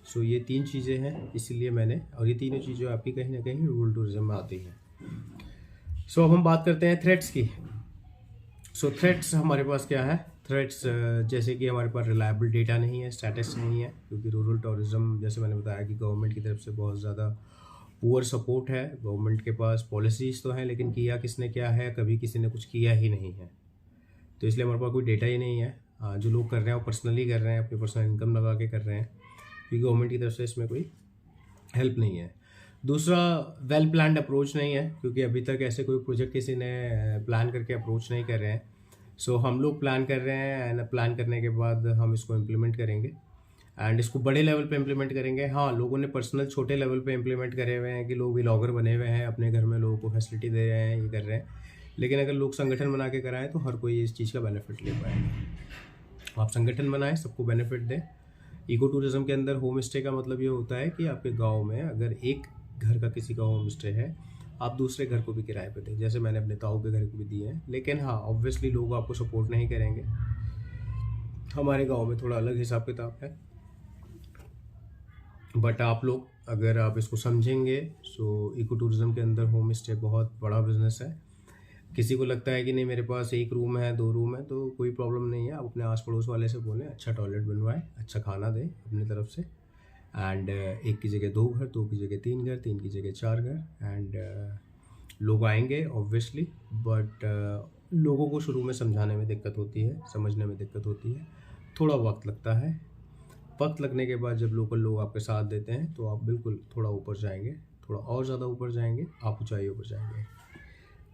सो ये 3 चीज़ें हैं, इसीलिए मैंने, और ये तीनों चीज़ें आपकी कहीं ना कहीं रूरल टूरिज्म में आती हैं। सो अब हम बात करते हैं थ्रेट्स की। सो थ्रेट्स हमारे पास क्या है? थ्रेट्स जैसे कि हमारे पास रिलायबल डेटा नहीं है, स्टेटस नहीं है, क्योंकि रूरल टूरिज्म जैसे मैंने बताया कि गवर्नमेंट की तरफ से बहुत ज़्यादा पुअर सपोर्ट है। गवर्नमेंट के पास पॉलिसीज़ तो हैं, लेकिन किया किसने क्या है, कभी किसी ने कुछ किया ही नहीं है। तो इसलिए हमारे पास कोई डेटा ही नहीं है। जो लोग कर रहे हैं वो पर्सनली कर रहे हैं, अपनी पर्सनल इनकम लगा के कर रहे हैं, क्योंकि गवर्नमेंट की तरफ से इसमें कोई हेल्प नहीं है। दूसरा, वेल प्लान्ड अप्रोच नहीं है, क्योंकि अभी तक ऐसे कोई प्रोजेक्ट किसी ने प्लान करके अप्रोच नहीं कर रहे हैं। सो हम लोग प्लान कर रहे हैं, एंड प्लान करने के बाद हम इसको इम्प्लीमेंट करेंगे, एंड इसको बड़े लेवल पे इम्प्लीमेंट करेंगे। हाँ, लोगों ने पर्सनल छोटे लेवल पे इम्प्लीमेंट करे हुए हैं कि लोग व्लॉगर बने हुए हैं, अपने घर में लोगों को फैसिलिटी दे रहे हैं, ये कर रहे हैं। लेकिन अगर लोग संगठन बना के कराएं तो हर कोई इस चीज़ का बेनिफिट ले पाएगा। आप संगठन बनाएं, सबको बेनिफिट दें। इको टूरिज्म के अंदर होम स्टे का मतलब ये होता है कि आपके गांव में अगर एक घर का किसी का होम स्टे है, आप दूसरे घर को भी किराए पे दें। जैसे मैंने अपने ताऊ के घर को भी दिए हैं। लेकिन हाँ, ऑब्वियसली लोग आपको सपोर्ट नहीं करेंगे। हमारे गांव में थोड़ा अलग हिसाब किताब है, बट आप लोग अगर आप इसको समझेंगे, सो इको टूरिज्म के अंदर होम स्टे बहुत बड़ा बिजनेस है। किसी को लगता है कि नहीं मेरे पास 1 रूम है, 2 रूम है, तो कोई प्रॉब्लम नहीं है। आप अपने आस पड़ोस वाले से बोलें, अच्छा टॉयलेट बनवाएं, अच्छा खाना दें अपनी तरफ से। एंड 1 की जगह 2 घर, 2 की जगह 3 घर, 3 की जगह 4 घर। एंड लोग आएंगे ऑब्वियसली, बट लोगों को शुरू में समझाने में दिक्कत होती है, समझने में दिक्कत होती है, थोड़ा वक्त लगता है। वक्त लगने के बाद जब लोकल लोग आपके साथ देते हैं तो आप बिल्कुल थोड़ा ऊपर जाएंगे, थोड़ा और ज़्यादा ऊपर जाएंगे, आप ऊंचाइयों पर जाएंगे।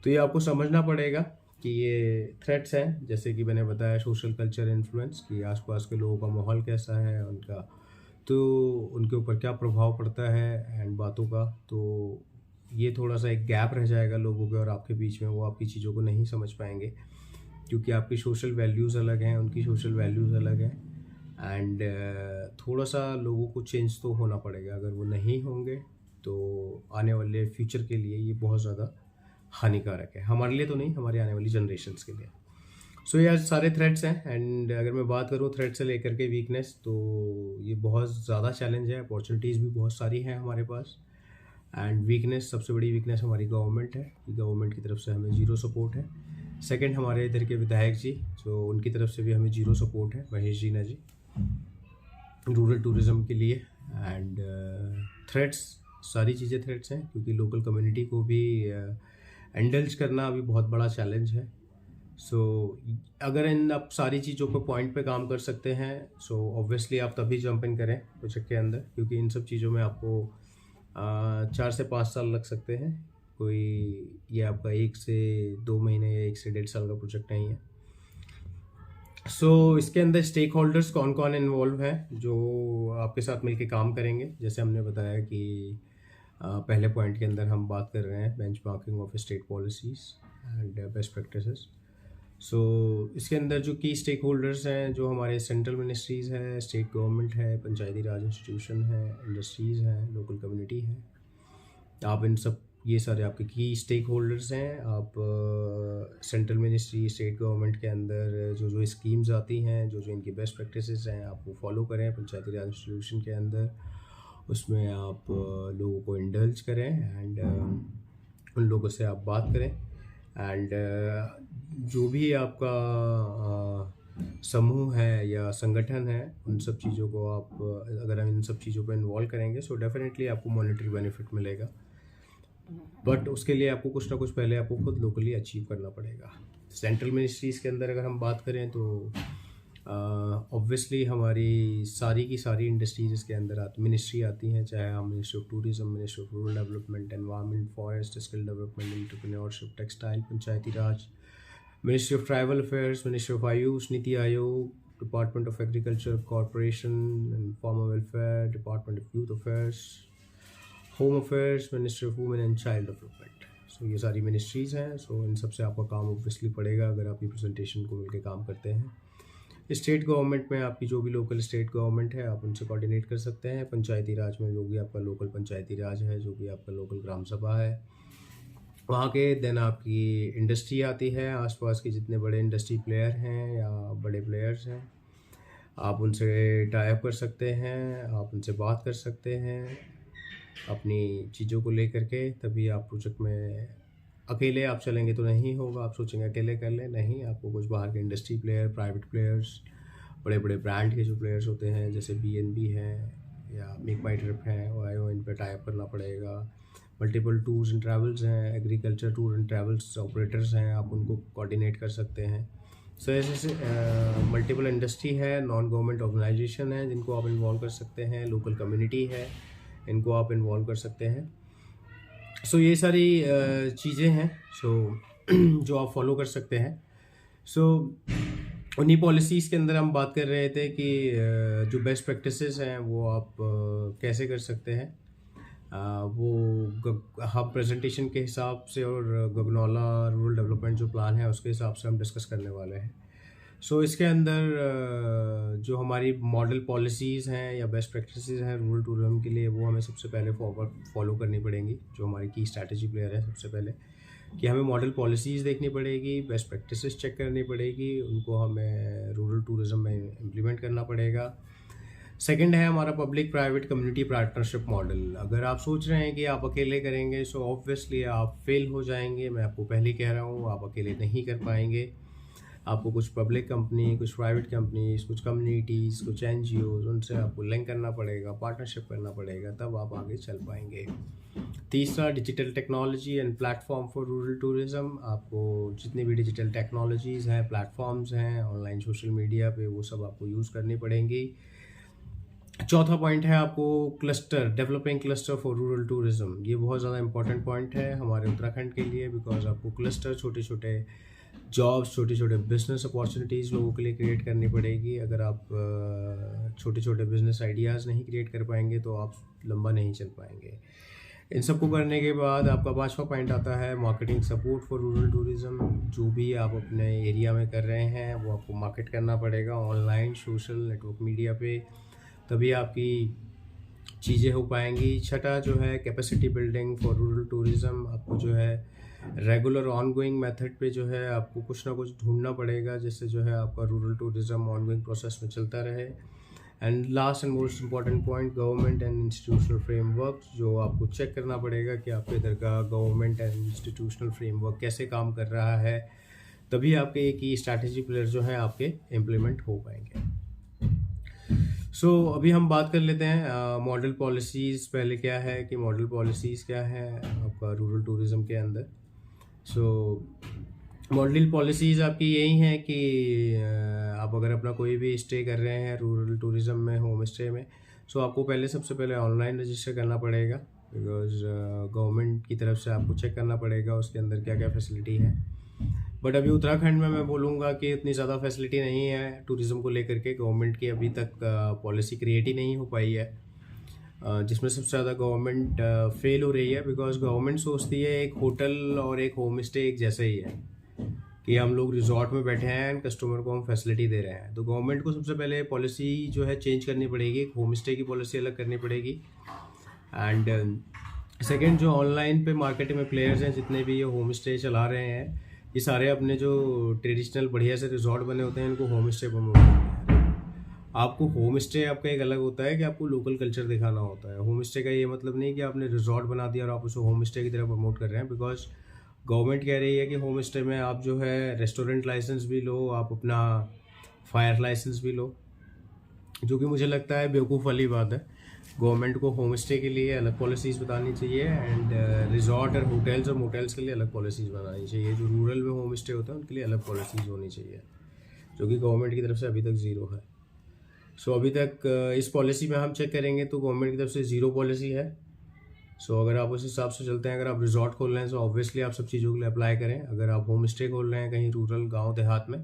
तो ये आपको समझना पड़ेगा कि ये थ्रेट्स हैं, जैसे कि मैंने बताया सोशल कल्चर इन्फ्लुएंस, कि आसपास के लोगों का माहौल कैसा है उनका, तो उनके ऊपर क्या प्रभाव पड़ता है एंड बातों का। तो ये थोड़ा सा एक गैप रह जाएगा लोगों के और आपके बीच में, वो आपकी चीज़ों को नहीं समझ पाएंगे क्योंकि आपकी सोशल वैल्यूज़ अलग हैं, उनकी सोशल वैल्यूज़ अलग हैं। एंड थोड़ा सा लोगों को चेंज तो होना पड़ेगा। अगर वो नहीं होंगे तो आने वाले फ्यूचर के लिए ये बहुत ज़्यादा हानिकारक है, हमारे लिए तो नहीं, हमारे आने वाली जनरेशन्स के लिए। सो ये सारे थ्रेड्स हैं। एंड अगर मैं बात करूँ थ्रेड से लेकर के वीकनेस, तो ये बहुत ज़्यादा चैलेंज है। अपॉर्चुनिटीज़ भी बहुत सारी हैं हमारे पास। एंड वीकनेस, सबसे बड़ी वीकनेस हमारी गवर्नमेंट है कि गवर्नमेंट की तरफ से हमें ज़ीरो सपोर्ट है। सेकंड, हमारे इधर के विधायक जी, जो उनकी तरफ से भी हमें ज़ीरो सपोर्ट है, महेश जी जी, रूरल टूरिज़्म के लिए। एंड थ्रेड्स, सारी चीज़ें थ्रेड्स हैं क्योंकि लोकल कम्युनिटी को भी इंडल्ज करना अभी बहुत बड़ा चैलेंज है। सो अगर इन आप सारी चीज़ों को पॉइंट पे काम कर सकते हैं, सो ऑब्वियसली आप तभी जंप इन करें प्रोजेक्ट के अंदर, क्योंकि इन सब चीज़ों में आपको 4 से 5 साल लग सकते हैं। कोई ये आपका 1 से 2 महीने या 1 से 1.5 साल का प्रोजेक्ट नहीं है। सो इसके अंदर स्टेक होल्डर्स कौन कौन इन्वॉल्व हैं जो आपके साथ मिलके काम करेंगे। जैसे हमने बताया कि पहले पॉइंट के अंदर हम बात कर रहे हैं benchmarking of state policies and best practices. So इसके अंदर जो की स्टेक होल्डर्स हैं, जो हमारे सेंट्रल मिनिस्ट्रीज़ है, स्टेट गवर्नमेंट है, पंचायती राज इंस्टीट्यूशन है, इंडस्ट्रीज़ हैं, लोकल कम्युनिटी है, आप इन सब, ये सारे आपके की स्टेक होल्डर्स हैं। आप सेंट्रल मिनिस्ट्री, स्टेट गवर्नमेंट के अंदर जो जो स्कीम्स आती हैं, जो जो इनकी बेस्ट प्रैक्टिसेस हैं, आप वो फॉलो करें। पंचायती राज इंस्टीट्यूशन के अंदर उसमें आप लोगों को इंडल्ज करें एंड उन लोगों से आप बात करें। एंड जो भी आपका समूह है या संगठन है, उन सब चीज़ों को आप, अगर हम इन सब चीज़ों को इन्वॉल्व करेंगे, सो डेफिनेटली आपको मॉनेटरी बेनिफिट मिलेगा। बट उसके लिए आपको कुछ ना कुछ पहले आपको खुद लोकली अचीव करना पड़ेगा। सेंट्रल मिनिस्ट्रीज़ के अंदर अगर हम बात करें तो ऑब्वियसली हमारी सारी की सारी इंडस्ट्रीज इसके अंदर मिनिस्ट्री आती हैं, चाहे हम ministry of tourism, ministry of rural development, environment, forest, skill development, entrepreneurship, textile, Panchayati Raj, ministry of tribal affairs, ministry of AYUSH, NITI Aayog, department of agriculture, cooperation and farmer welfare, department of youth affairs, home affairs, ministry of women and child development. So ये सारी मिनिस्ट्रीज़ हैं। सो इन सब से आपका काम ऑब्वियसली पड़ेगा अगर आप ये प्रेजेंटेशन को मिलकर काम करते हैं। स्टेट गवर्नमेंट में आपकी जो भी लोकल स्टेट गवर्नमेंट है, आप उनसे कोऑर्डिनेट कर सकते हैं। पंचायती राज में जो भी आपका लोकल पंचायती राज है, जो भी आपका लोकल ग्राम सभा है, वहाँ के देन आपकी इंडस्ट्री आती है। आसपास के जितने बड़े इंडस्ट्री प्लेयर हैं या बड़े प्लेयर्स हैं, आप उनसे टाई अप कर सकते हैं, आप उनसे बात कर सकते हैं अपनी चीज़ों को लेकर के। तभी आप प्रोजेक्ट में, अकेले आप चलेंगे तो नहीं होगा। आप सोचेंगे अकेले कर लें, नहीं, आपको कुछ बाहर के इंडस्ट्री प्लेयर, प्राइवेट प्लेयर्स, बड़े बड़े ब्रांड के जो प्लेयर्स होते हैं जैसे BNB हैं या मेक माई ट्रिप हैं, वो इन पर टाई अप करना पड़ेगा। मल्टीपल टूर्स एंड ट्रैवल्स हैं, agriculture tour and travels operators हैं, आप उनको कोऑर्डिनेट कर सकते हैं। सो ऐसे मल्टीपल इंडस्ट्री है, नॉन गवर्नमेंट ऑर्गेनाइजेशन है जिनको आप इन्वॉल्व कर सकते हैं, लोकल कम्युनिटी है, इनको आप इन्वॉल्व कर सकते हैं। सो ये सारी चीज़ें हैं जो आप फॉलो कर सकते हैं। सो उन्हीं पॉलिसीज़ के अंदर हम बात कर रहे थे कि जो बेस्ट प्रैक्टिसेस हैं वो आप कैसे कर सकते हैं। वो हम प्रेजेंटेशन के हिसाब से और गगनौला रूरल डेवलपमेंट जो प्लान है उसके हिसाब से हम डिस्कस करने वाले हैं। सो इसके अंदर जो हमारी मॉडल पॉलिसीज़ हैं या बेस्ट प्रैक्टिसेस हैं रूरल टूरिज्म के लिए, वो हमें सबसे पहले फॉलो करनी पड़ेंगी। जो हमारी की स्ट्रैटेजी प्लेयर है, सबसे पहले कि हमें मॉडल पॉलिसीज़ देखनी पड़ेगी, बेस्ट प्रैक्टिसेस चेक करनी पड़ेगी, उनको हमें रूरल टूरिज्म में इम्प्लीमेंट करना पड़ेगा। सेकंड है हमारा public private community partnership model. अगर आप सोच रहे हैं कि आप अकेले करेंगे, सो ऑब्वियसली आप फेल हो जाएंगे। मैं आपको पहले कह रहा हूँ, आप अकेले नहीं कर पाएंगे। आपको कुछ पब्लिक कंपनी, कुछ प्राइवेट कंपनीज, कुछ कम्युनिटीज़, कुछ NGOs, उनसे आपको लिंक करना पड़ेगा, पार्टनरशिप करना पड़ेगा, तब आप आगे चल पाएंगे। तीसरा, digital technology and platform for rural tourism. आपको जितनी भी डिजिटल टेक्नोलॉजीज़ हैं, प्लेटफॉर्म्स हैं ऑनलाइन सोशल मीडिया पे, वो सब आपको यूज़ करनी पड़ेंगी। चौथा पॉइंट है आपको cluster, developing cluster for rural tourism. ये बहुत ज़्यादा इंपॉर्टेंट पॉइंट है हमारे उत्तराखंड के लिए, बिकॉज आपको क्लस्टर, छोटे छोटे जॉब्स, छोटे छोटे बिजनेस अपॉर्चुनिटीज़ लोगों के लिए क्रिएट करनी पड़ेगी। अगर आप छोटे छोटे बिजनेस आइडियाज़ नहीं क्रिएट कर पाएंगे तो आप लंबा नहीं चल पाएंगे। इन सबको करने के बाद आपका पांचवा पॉइंट आता है marketing support for rural tourism. जो भी आप अपने एरिया में कर रहे हैं वो आपको मार्केट करना पड़ेगा ऑनलाइन, सोशल नेटवर्क, मीडिया पे, तभी आपकी चीज़ें हो पाएंगी। छठा जो है capacity building for rural tourism. आपको जो है रेगुलर ऑनगोइंग मेथड पे जो है आपको कुछ ना कुछ ढूंढना पड़ेगा, जिससे जो है आपका रूरल टूरिज्म ऑनगोइंग प्रोसेस में चलता रहे। And last and most important point, government and institutional framework. जो आपको चेक करना पड़ेगा कि आपके इधर का गवर्नमेंट एंड इंस्टीट्यूशनल फ्रेमवर्क कैसे काम कर रहा है, तभी आपके एक ही स्ट्रैटेजी पिलर जो है आपके इम्प्लीमेंट हो पाएंगे। अभी हम बात कर लेते हैं मॉडल पॉलिसीज़। पहले क्या है कि मॉडल पॉलिसीज़ क्या है आपका रूरल टूरिज़्म के अंदर। मॉडल पॉलिसीज़ आपकी यही हैं कि आप अगर अपना कोई भी स्टे कर रहे हैं रूरल टूरिज़्म में, होम स्टे में, आपको सबसे पहले ऑनलाइन रजिस्टर करना पड़ेगा, बिकॉज गवर्नमेंट की तरफ से आपको चेक करना पड़ेगा उसके अंदर क्या क्या फैसिलिटी है। बट अभी उत्तराखंड में मैं बोलूँगा कि उतनी ज़्यादा फैसिलिटी नहीं है टूरिज़्म को लेकर के। गवर्नमेंट की अभी तक पॉलिसी क्रिएट ही नहीं हो पाई है, जिसमें सबसे ज़्यादा गवर्नमेंट फेल हो रही है, बिकॉज गवर्नमेंट सोचती है एक होटल और एक होम स्टे एक जैसा ही है, कि हम लोग रिजॉर्ट में बैठे हैं एंड कस्टमर को हम फैसिलिटी दे रहे हैं। तो गवर्नमेंट को सबसे पहले पॉलिसी जो है चेंज करनी पड़ेगी, एक होम स्टे की पॉलिसी अलग करनी पड़ेगी। एंड सेकेंड, जो ऑनलाइन पे मार्केट में प्लेयर्स हैं, जितने भी ये होम स्टे चला रहे हैं, ये सारे अपने जो ट्रेडिशनल बढ़िया से रिजॉर्ट बने होते हैं इनको होम स्टे प्रमोट करते हैं। आपको होम स्टे आपका एक अलग होता है कि आपको लोकल कल्चर दिखाना होता है। होम स्टे का ये मतलब नहीं कि आपने रिजॉर्ट बना दिया और आप उसे होम स्टे की तरह प्रमोट कर रहे हैं, बिकॉज गवर्नमेंट कह रही है कि होम स्टे में आप जो है रेस्टोरेंट लाइसेंस भी लो, आप अपना फायर लाइसेंस भी लो, जो कि मुझे लगता है बेवकूफ़ वाली बात है। गवर्नमेंट को होम स्टे के लिए अलग पॉलिसीज़ बतानी चाहिए एंड रिजॉर्ट और होटल्स और मोटेल्स के लिए अलग पॉलिसीज़ बनानी चाहिए। जो रूरल में होम स्टे होता है उनके लिए अलग पॉलिसीज़ होनी चाहिए, जो कि गवर्नमेंट की तरफ से अभी तक ज़ीरो है। अभी तक इस पॉलिसी में हम चेक करेंगे तो गवर्नमेंट की तरफ से ज़ीरो पॉलिसी है। अगर आप उस हिसाब से चलते हैं, अगर आप रिजॉर्ट खोल रहे हैं तो ऑब्वियसली आप सब चीज़ों के लिए अप्लाई करें। अगर आप होम स्टे खोल रहे हैं कहीं रूरल गाँव देहात में,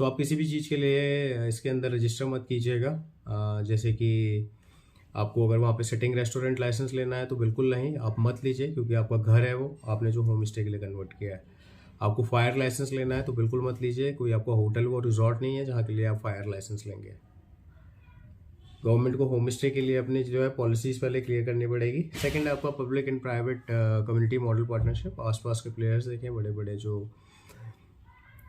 आप किसी भी चीज़ के लिए इसके अंदर रजिस्टर मत कीजिएगा। जैसे कि आपको अगर वहाँ पे सिटिंग रेस्टोरेंट लाइसेंस लेना है तो बिल्कुल नहीं, आप मत लीजिए, क्योंकि आपका घर है वो, आपने जो होम स्टे के लिए कन्वर्ट किया है। आपको फायर लाइसेंस लेना है तो बिल्कुल मत लीजिए, कोई आपका होटल वो रिजॉर्ट नहीं है जहाँ के लिए आप फायर लाइसेंस लेंगे। गवर्नमेंट को होम स्टे के लिए अपनी जो है पॉलिसीज़ पहले क्लियर करनी पड़ेगी। सेकंड, आपका public and private community model partnership. आसपास के प्लेयर्स देखें, बड़े बड़े जो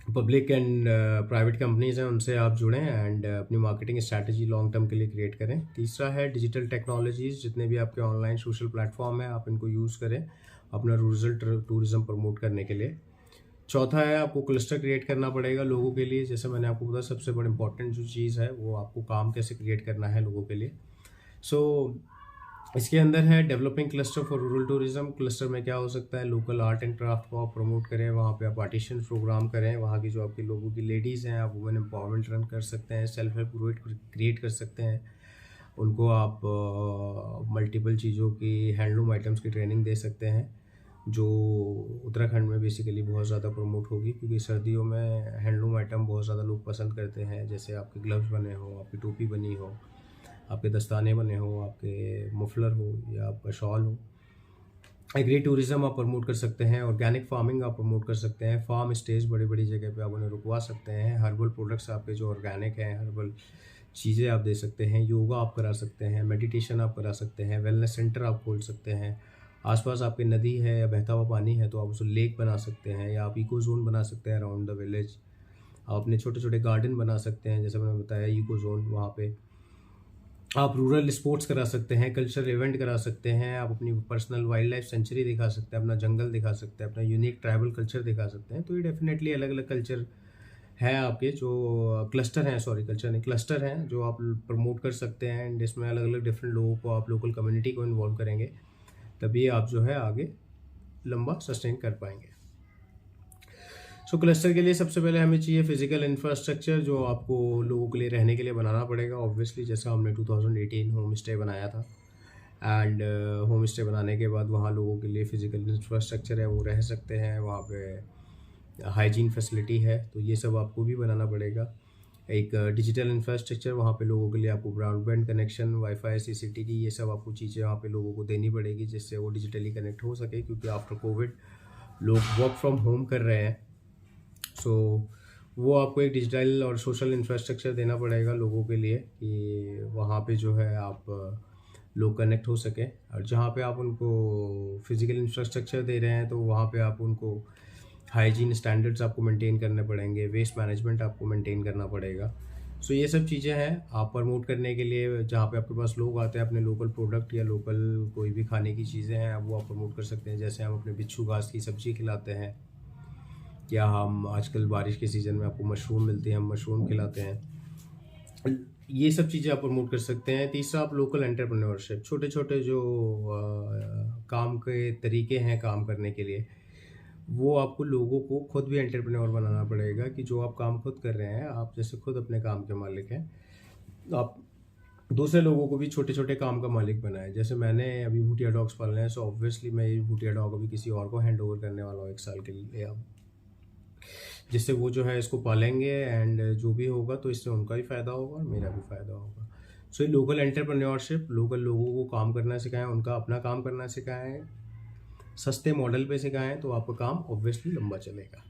पब्लिक एंड प्राइवेट कंपनीज़ हैं उनसे आप जुड़ें एंड अपनी मार्केटिंग स्ट्रैटेजी लॉन्ग टर्म के लिए क्रिएट करें। तीसरा है डिजिटल टेक्नोलॉजीज़। जितने भी आपके ऑनलाइन सोशल प्लेटफॉर्म हैं आप इनको यूज़ करें अपना रूरल टूरिज़्म प्रमोट करने के लिए। चौथा है आपको क्लस्टर क्रिएट करना पड़ेगा लोगों के लिए। जैसे मैंने आपको बताया, सबसे बड़ा इंपॉर्टेंट जो चीज़ है वो आपको काम कैसे क्रिएट करना है लोगों के लिए। इसके अंदर है developing cluster for rural tourism. Cluster में क्या हो सकता है, लोकल आर्ट एंड क्राफ्ट को आप प्रमोट करें, वहाँ पे आप आर्टिशन प्रोग्राम करें, वहाँ की जो आपके लोगों की लेडीज़ हैं आप वुमेन एम्पावरमेंट रन कर सकते हैं, सेल्फ हेल्प ग्रुप क्रिएट कर सकते हैं, उनको आप मल्टीपल चीज़ों की हैंडलूम आइटम्स की ट्रेनिंग दे सकते हैं, जो उत्तराखंड में बेसिकली बहुत ज़्यादा प्रमोट होगी, क्योंकि सर्दियों में हैंडलूम आइटम बहुत ज़्यादा लोग पसंद करते हैं। जैसे आपके ग्लव्स बने हो, आपकी टोपी बनी हो, आपके दस्ताने बने हो, आपके मफलर हो या आपका शॉल हो। एग्री टूरिज़्म आप प्रमोट कर सकते हैं, ऑर्गेनिक फार्मिंग आप प्रमोट कर सकते हैं, फार्म स्टेज बड़ी बड़ी जगह पे आप उन्हें रुकवा सकते हैं, हर्बल प्रोडक्ट्स आपके जो ऑर्गेनिक हैं, हर्बल चीज़ें आप दे सकते हैं, योगा आप करा सकते हैं, मेडिटेशन आप करा सकते हैं, वेलनेस सेंटर आप खोल सकते हैं। आसपास आपके नदी है या बहता हुआ पानी है तो आप उसे लेक बना सकते हैं, या आप इको जोन बना सकते हैं अराउंड द विलेज। आप अपने छोटे छोटे गार्डन बना सकते हैं, जैसे मैंने बताया इको जोन, वहाँ पे आप रूरल स्पोर्ट्स करा सकते हैं, कल्चरल इवेंट करा सकते हैं, आप अपनी पर्सनल वाइल्ड लाइफ सेंचुरी दिखा सकते हैं, अपना जंगल दिखा सकते हैं, अपना यूनिक ट्राइबल कल्चर दिखा सकते हैं। तो ये डेफिनेटली अलग अलग कल्चर है आपके जो क्लस्टर हैं, सॉरी कल्चर नहीं, क्लस्टर हैं जो आप प्रमोट कर सकते हैं। एंड इसमें अलग अलग डिफरेंट लोगों को आप लोकल कम्युनिटी को इन्वॉल्व करेंगे, तभी आप जो है आगे लंबा सस्टेन कर पाएंगे। सो क्लस्टर के लिए सबसे पहले हमें चाहिए फिजिकल इंफ्रास्ट्रक्चर, जो आपको लोगों के लिए रहने के लिए बनाना पड़ेगा ऑब्वियसली। जैसा हमने 2018 होम स्टे बनाया था, एंड होम स्टे बनाने के बाद वहाँ लोगों के लिए फिजिकल इंफ्रास्ट्रक्चर है, वो रह सकते हैं वहाँ पे, हाइजीन फैसिलिटी है, तो ये सब आपको भी बनाना पड़ेगा। एक डिजिटल इंफ्रास्ट्रक्चर, वहाँ पे लोगों के लिए आपको ब्रॉडबैंड कनेक्शन, वाईफाई, सीसीटीवी, ये सब आपको चीज़ें वहाँ पे लोगों को देनी पड़ेगी, जिससे वो डिजिटली कनेक्ट हो सके, क्योंकि आफ्टर कोविड लोग वर्क फ्रॉम होम कर रहे हैं। सो वो आपको एक डिजिटल और सोशल इंफ्रास्ट्रक्चर देना पड़ेगा लोगों के लिए, कि वहाँ पे जो है आप लोग कनेक्ट हो सके। और जहाँ पे आप उनको फिजिकल इंफ्रास्ट्रक्चर दे रहे हैं, तो वहाँ पे आप उनको हाइजीन स्टैंडर्ड्स आपको मेंटेन करने पड़ेंगे, वेस्ट मैनेजमेंट आपको मेंटेन करना पड़ेगा। सो ये सब चीज़ें हैं आप प्रमोट करने के लिए। जहाँ पे आपके पास लोग आते हैं, अपने लोकल प्रोडक्ट या लोकल कोई भी खाने की चीज़ें हैं, वो आप प्रमोट कर सकते हैं। जैसे हम अपने बिच्छू घास की सब्ज़ी खिलाते हैं, या हम आजकल बारिश के सीज़न में आपको मशरूम मिलती है, हम मशरूम खिलाते हैं। ये सब चीज़ें आप प्रमोट कर सकते हैं। तीसरा, आप लोकल एंटरप्रेन्योरशिप, छोटे छोटे जो काम के तरीके हैं काम करने के लिए, वो आपको लोगों को खुद भी एंटरप्रेन्योर बनाना पड़ेगा, कि जो आप काम खुद कर रहे हैं, आप जैसे खुद अपने काम के मालिक हैं, तो आप दूसरे लोगों को भी छोटे छोटे काम का मालिक बनाएं। जैसे मैंने अभी भूटिया डॉग्स पालने हैं, सो ऑब्वियसली मैं ये भूटिया डॉग अभी किसी और को हैंड ओवर करने वाला हूँ 1 साल के लिए अब, जिससे वो जो है इसको पालेंगे, एंड जो भी होगा तो इससे उनका भी फ़ायदा होगा और मेरा भी फ़ायदा होगा। सो ये लोकल एंटरप्रेन्योरशिप, लोकल लोगों को काम करना सिखाएं, उनका अपना काम करना सिखाएं, सस्ते मॉडल पे सिखाएं, तो आपका काम ऑब्वियसली लंबा चलेगा।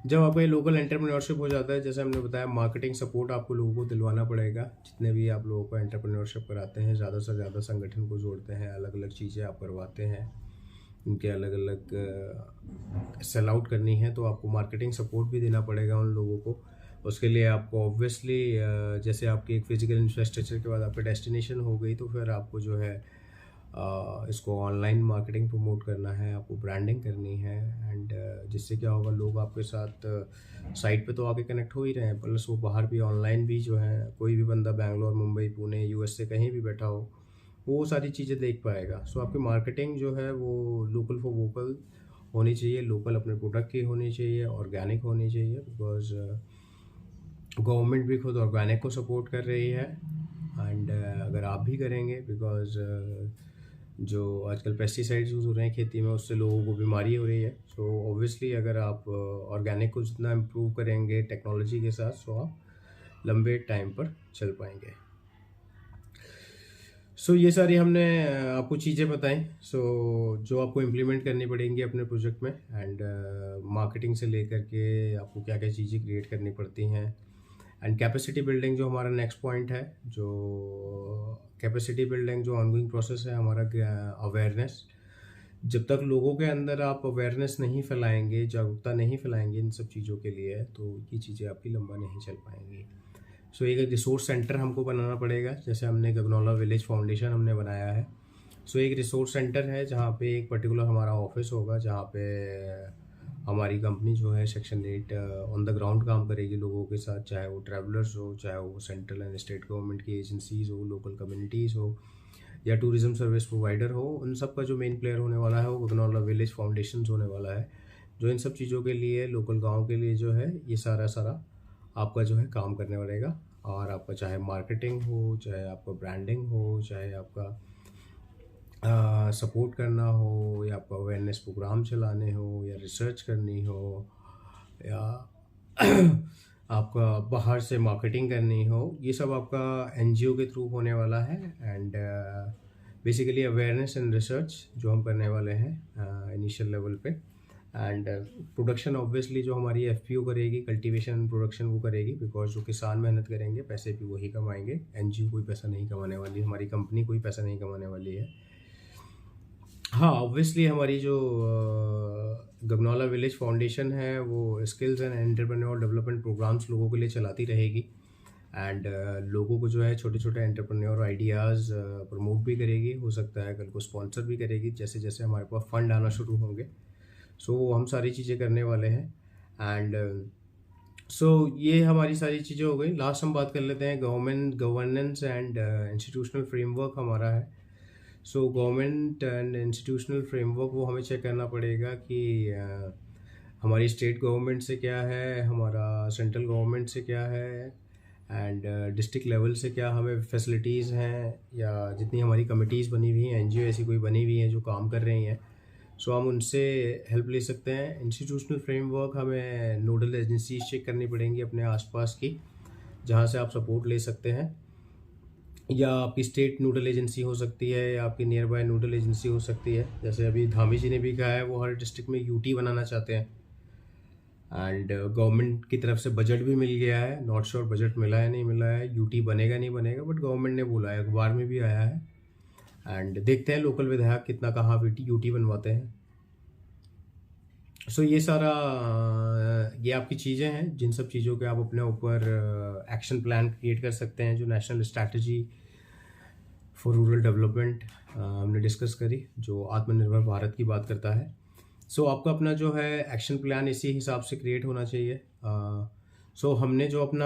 जब आपका ये लोकल एंटरप्रेन्योरशिप हो जाता है, जैसे हमने बताया, मार्केटिंग सपोर्ट आपको लोगों को दिलवाना पड़ेगा। जितने भी आप लोगों को एंटरप्रेन्योरशिप कराते हैं, ज़्यादा से ज़्यादा संगठन को जोड़ते हैं, अलग अलग चीज़ें आप करवाते हैं, उनके अलग अलग सेल आउट करनी है, तो आपको मार्केटिंग सपोर्ट भी देना पड़ेगा उन लोगों को। उसके लिए आपको ऑब्वियसली, जैसे आपकी एक फिजिकल इंफ्रास्ट्रक्चर के बाद आपका डेस्टिनेशन हो गई, तो फिर आपको जो है इसको ऑनलाइन मार्केटिंग प्रमोट करना है, आपको ब्रांडिंग करनी है, एंड जिससे क्या होगा, लोग आपके साथ साइट पे तो आके कनेक्ट हो ही रहे हैं, प्लस वो बाहर भी ऑनलाइन भी जो है, कोई भी बंदा बैंगलोर, मुंबई, पुणे, यूएस से कहीं भी बैठा हो, वो सारी चीज़ें देख पाएगा। सो आपकी मार्केटिंग जो है वो लोकल फॉर वोकल होनी चाहिए, लोकल अपने प्रोडक्ट की होनी चाहिए, ऑर्गेनिक होनी चाहिए, बिकॉज गवर्नमेंट भी खुद ऑर्गेनिक को सपोर्ट कर रही है, एंड अगर आप भी करेंगे, बिकॉज जो आजकल पेस्टिसाइड्स यूज़ हो रहे हैं खेती में, उससे लोगों को बीमारी हो रही है। सो ऑब्वियसली अगर आप ऑर्गेनिक को जितना इम्प्रूव करेंगे टेक्नोलॉजी के साथ, सो आप लंबे टाइम पर चल पाएंगे। सो ये सारी हमने आपको चीज़ें बताई, सो जो आपको इम्प्लीमेंट करनी पड़ेंगी अपने प्रोजेक्ट में, एंड मार्केटिंग से लेकर के आपको क्या क्या चीज़ें क्रिएट करनी पड़ती हैं, एंड कैपेसिटी बिल्डिंग जो हमारा नेक्स्ट पॉइंट है, जो कैपेसिटी बिल्डिंग जो ऑनगोइंग प्रोसेस है हमारा, अवेयरनेस। जब तक लोगों के अंदर आप अवेयरनेस नहीं फैलाएंगे, जागरूकता नहीं फैलाएंगे इन सब चीज़ों के लिए, तो ये चीज़ें आपकी लंबा नहीं चल पाएंगी। सो एक रिसोर्स सेंटर हमको बनाना पड़ेगा, जैसे हमने गगनौला विलेज फाउंडेशन हमने बनाया है। सो एक रिसोर्स सेंटर है, जहाँ पे एक पर्टिकुलर हमारा ऑफिस होगा, जहाँ पे हमारी कंपनी जो है सेक्शन 8 ऑन द ग्राउंड काम करेगी लोगों के साथ, चाहे वो ट्रैवलर्स हो, चाहे वो सेंट्रल एंड स्टेट गवर्नमेंट की एजेंसीज़ हो, लोकल कम्युनिटीज़ हो, या टूरिज्म सर्विस प्रोवाइडर हो। उन सब का जो मेन प्लेयर होने वाला है, वो गगनौला विलेज फाउंडेशन होने वाला है, जो इन सब चीज़ों के लिए, लोकल गाँव के लिए जो है, ये सारा आपका जो है काम करने पड़ेगा। और आपका चाहे मार्केटिंग हो, चाहे आपका ब्रांडिंग हो, चाहे आपका सपोर्ट करना हो, या आपका अवेयरनेस प्रोग्राम चलाने हो, या रिसर्च करनी हो, या आपका बाहर से मार्केटिंग करनी हो, ये सब आपका एनजीओ के थ्रू होने वाला है। And basically awareness and research जो हम करने वाले हैं इनिशियल लेवल पे, एंड प्रोडक्शन ऑब्वियसली जो हमारी एफपीओ करेगी, कल्टीवेशन एंड प्रोडक्शन वो करेगी, बिकॉज जो किसान मेहनत करेंगे पैसे भी वही कमाएंगे, एनजीओ कोई पैसा नहीं कमाने वाली, हमारी कंपनी कोई पैसा नहीं कमाने वाली है। हाँ, ऑब्वियसली हमारी जो गगनौला विलेज फाउंडेशन है, वो skills and entrepreneur development programmes लोगों के लिए चलाती रहेगी, एंड लोगों को जो है छोटे छोटे एंटरप्रेन्योर आइडियाज़ प्रमोट भी करेगी, हो सकता है कल को स्पॉन्सर भी करेगी, जैसे जैसे हमारे पास फंड आना शुरू होंगे। सो हम सारी चीज़ें करने वाले हैं, एंड सो ये हमारी सारी चीज़ें हो गई। लास्ट हम बात कर लेते हैं गवर्नेंस एंड इंस्टीट्यूशनल फ्रेमवर्क हमारा है। गवर्नमेंट एंड इंस्टीट्यूशनल फ्रेमवर्क वो हमें चेक करना पड़ेगा कि हमारी स्टेट गवर्नमेंट से क्या है, हमारा सेंट्रल गवर्नमेंट से क्या है, एंड डिस्ट्रिक्ट लेवल से क्या हमें फैसिलिटीज़ हैं, या जितनी हमारी कमिटीज़ बनी हुई हैं, एनजीओ ऐसी कोई बनी हुई हैं जो काम कर रही हैं, सो हम उनसे हेल्प ले सकते हैं। इंस्टीट्यूशनल फ्रेमवर्क, हमें नोडल एजेंसीज चेक करनी पड़ेंगी अपने आसपास की, जहाँ से आप सपोर्ट ले सकते हैं, या आपकी स्टेट नोडल एजेंसी हो सकती है, या आपकी नियर बाय नोडल एजेंसी हो सकती है। जैसे अभी धामी जी ने भी कहा है, वो हर डिस्ट्रिक्ट में यूटी बनाना चाहते हैं, एंड गवर्नमेंट की तरफ से बजट भी मिल गया है। नॉट श्योर बजट मिला है नहीं मिला है, यूटी बनेगा नहीं बनेगा, बट गवर्नमेंट ने बोला है, अखबार में भी आया है। एंड देखते हैं लोकल विधायक कितना कहाँ यूटी बनवाते हैं। सो ये सारा ये आपकी चीज़ें हैं, जिन सब चीज़ों के आप अपने ऊपर एक्शन प्लान क्रिएट कर सकते हैं। जो national strategy for rural development हमने डिस्कस करी, जो आत्मनिर्भर भारत की बात करता है। सो आपका अपना जो है एक्शन प्लान इसी हिसाब से क्रिएट होना चाहिए। सो हमने जो अपना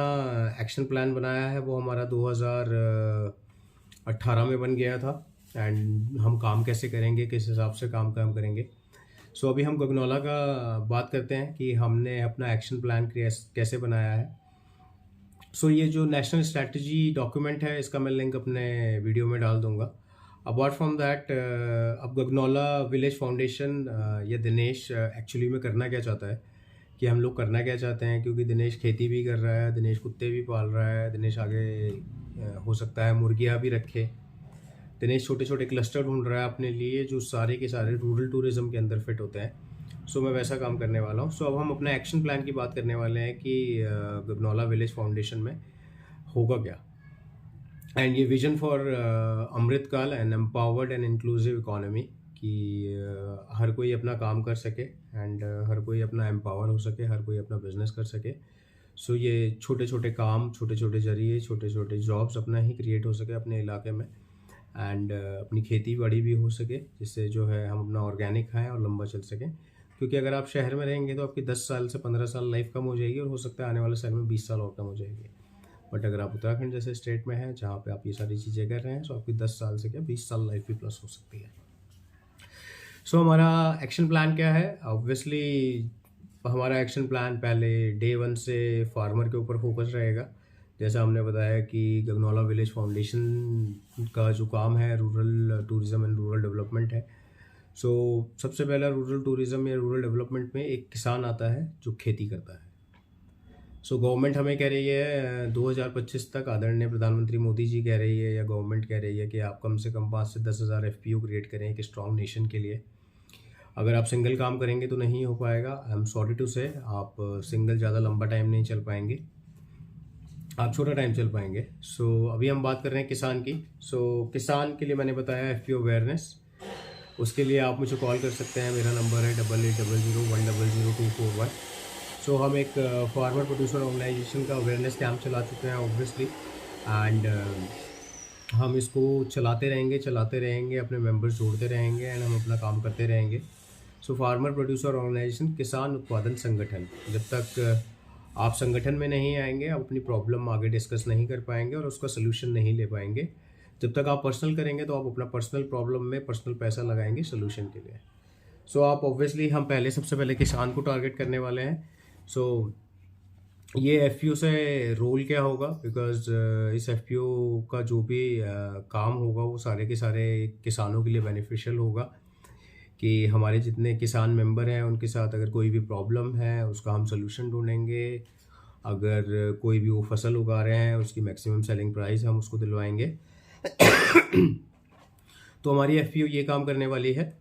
एक्शन प्लान बनाया है वो हमारा 2018 में बन गया था, एंड हम काम कैसे करेंगे, किस हिसाब से काम करेंगे। सो अभी हम गगनौला का बात करते हैं कि हमने अपना एक्शन प्लान कैसे बनाया है। सो ये जो नेशनल स्ट्रैटेजी डॉक्यूमेंट है, इसका मैं लिंक अपने वीडियो में डाल दूंगा। अपार्ट फ्रॉम दैट, अब गगनौला विलेज फाउंडेशन या दिनेश एक्चुअली में करना क्या चाहता है, कि हम लोग करना क्या चाहते हैं, क्योंकि दिनेश खेती भी कर रहा है, दिनेश कुत्ते भी पाल रहा है, दिनेश आगे हो सकता है मुर्गियाँ भी रखे, दिनेश छोटे छोटे क्लस्टर ढूंढ रहा है अपने लिए जो सारे के सारे रूरल टूरिज्म के अंदर फिट होते हैं। सो मैं वैसा काम करने वाला हूँ। सो अब हम अपना एक्शन प्लान की बात करने वाले हैं कि गगनौला विलेज फाउंडेशन में होगा क्या। एंड ये vision for Amrit Kaal and empowered and inclusive economy, कि हर कोई अपना काम कर सके, एंड हर कोई अपना एम्पावर हो सके, हर कोई अपना बिजनेस कर सके। सो ये छोटे छोटे काम, छोटे छोटे जरिए, छोटे छोटे जॉब्स अपना ही क्रिएट हो सके अपने इलाके में, एंड अपनी खेती बाड़ी भी हो सके, जिससे जो है हम अपना ऑर्गेनिक खाएं और लंबा चल सकें। क्योंकि अगर आप शहर में रहेंगे तो आपकी 10 साल से 15 साल लाइफ कम हो जाएगी, और हो सकता है आने वाले साल में 20 साल और कम हो जाएगी। बट अगर आप उत्तराखंड जैसे स्टेट में हैं जहाँ पे आप ये सारी चीज़ें कर रहे हैं, तो आपकी 10 साल से क्या 20 साल लाइफ भी प्लस हो सकती है। सो हमारा एक्शन प्लान क्या है? ऑब्वियसली हमारा एक्शन प्लान पहले डे 1 से फार्मर के ऊपर फोकस रहेगा। जैसा हमने बताया कि गगनौला विलेज फाउंडेशन का जो काम है rural tourism and rural development है। सो सबसे पहला रूरल टूरिज़म या रूरल डेवलपमेंट में एक किसान आता है जो खेती करता है। सो गवर्नमेंट हमें कह रही है 2025 तक, आदरणीय प्रधानमंत्री मोदी जी कह रही है, या गवर्नमेंट कह रही है कि आप कम से कम 5 से 10 हज़ार FPO क्रिएट करें एक स्ट्रॉन्ग नेशन के लिए। अगर आप सिंगल काम करेंगे तो नहीं हो पाएगा। आई एम सॉरी टू से, आप सिंगल ज़्यादा लंबा टाइम नहीं चल पाएंगे, आप छोटा टाइम चल पाएंगे। सो अभी हम बात कर रहे हैं किसान की। सो किसान के लिए मैंने बताया FPO अवेयरनेस, उसके लिए आप मुझे कॉल कर सकते हैं। मेरा नंबर है 8800100241। सो हम एक फार्मर प्रोड्यूसर ऑर्गेनाइजेशन का अवेयरनेस कैंप चला चुके हैं ऑब्वियसली, एंड हम इसको चलाते रहेंगे, अपने मेंबर्स जोड़ते रहेंगे, एंड हम अपना काम करते रहेंगे। सो फार्मर प्रोड्यूसर ऑर्गेनाइजेशन, किसान उत्पादन संगठन। जब तक आप संगठन में नहीं आएंगे, आप अपनी प्रॉब्लम आगे डिस्कस नहीं कर पाएंगे और उसका सोल्यूशन नहीं ले पाएंगे। जब तक आप पर्सनल करेंगे तो आप अपना पर्सनल प्रॉब्लम में पर्सनल पैसा लगाएंगे सोल्यूशन के लिए। सो आप ऑब्वियसली, हम सबसे पहले किसान को टारगेट करने वाले हैं। सो ये FPO से रोल क्या होगा, बिकॉज इस FPO का जो भी काम होगा वो सारे के सारे किसानों के लिए बेनिफिशियल होगा, कि हमारे जितने किसान मेंबर हैं उनके साथ अगर कोई भी प्रॉब्लम है उसका हम सोल्यूशन ढूंढेंगे। अगर कोई भी वो फसल उगा रहे हैं उसकी मैक्सिमम सेलिंग प्राइस हम उसको दिलवाएंगे। तो हमारी FPO ये काम करने वाली है।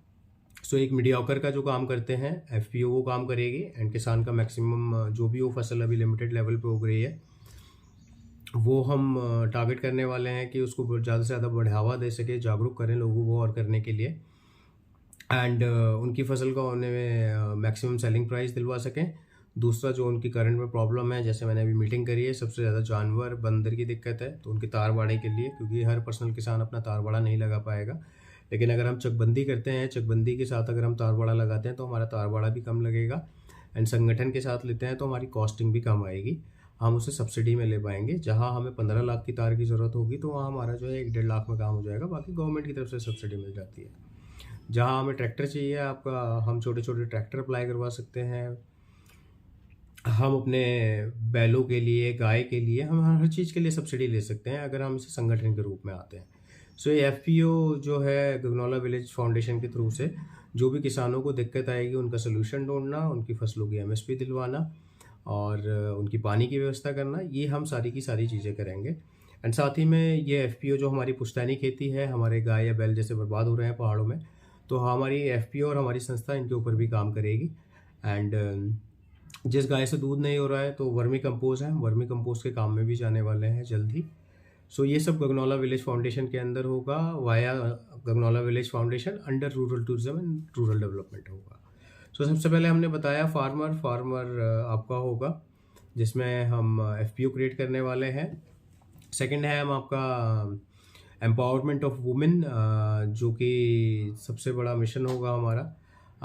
सो एक मीडियोकर का जो काम करते हैं FPO वो काम करेगी, एंड किसान का मैक्सिमम जो भी वो फसल अभी लिमिटेड लेवल पे उग रही है वो हम टारगेट करने वाले हैं कि उसको ज़्यादा से ज़्यादा बढ़ावा दे सके, जागरूक करें लोगों को और करने के लिए, एंड उनकी फसल को होने में मैक्सिमम सेलिंग प्राइस दिलवा सकें। दूसरा, जो उनकी करंट में प्रॉब्लम है, जैसे मैंने अभी मीटिंग करी है, सबसे ज़्यादा जानवर बंदर की दिक्कत है, तो उनकी तार बाड़े के लिए, क्योंकि हर पर्सनल किसान अपना तार बाड़ा नहीं लगा पाएगा, लेकिन अगर हम चकबंदी करते हैं, चकबंदी के साथ अगर हम तार बाड़ा लगाते हैं तो हमारा तार बाड़ा भी कम लगेगा, एंड संगठन के साथ लेते हैं तो हमारी कॉस्टिंग भी कम आएगी, हम उसे सब्सिडी में ले पाएंगे। जहाँ हमें 15 लाख की तार की ज़रूरत होगी तो वहाँ हमारा जो है 1-1.5 लाख में काम हो जाएगा, बाकी गवर्नमेंट की तरफ से सब्सिडी मिल जाती है। जहाँ हमें ट्रैक्टर चाहिए आपका, हम छोटे छोटे ट्रैक्टर अप्लाई करवा सकते हैं, हम अपने बैलों के लिए, गाय के लिए, हम हर चीज़ के लिए सब्सिडी ले सकते हैं अगर हम इसे संगठन के रूप में आते हैं। सो ये एफपीओ जो है गगनौला विलेज फाउंडेशन के थ्रू से जो भी किसानों को दिक्कत आएगी उनका सलूशन ढूँढना, उनकी फसलों की एमएसपी दिलवाना और उनकी पानी की व्यवस्था करना, ये हम सारी की सारी चीज़ें करेंगे। एंड साथ ही में ये एफपीओ जो हमारी पुश्तैनी खेती है, हमारे गाय या बैल जैसे बर्बाद हो रहे हैं पहाड़ों में, तो हमारी एफपीओ और हमारी संस्था इनके ऊपर भी काम करेगी। एंड जिस गाय से दूध नहीं हो रहा है तो वर्मी कंपोस्ट है, वर्मी कंपोस्ट के काम में भी जाने वाले हैं जल्द ही। सो ये सब गगनौला विलेज फाउंडेशन के अंदर होगा, via Gaganaula village foundation under rural tourism and rural development होगा। सो सबसे पहले हमने बताया फार्मर आपका होगा, जिसमें हम एफपीओ क्रिएट करने वाले हैं। सेकंड है हम आपका एम्पावरमेंट ऑफ वुमेन, जो कि सबसे बड़ा मिशन होगा हमारा।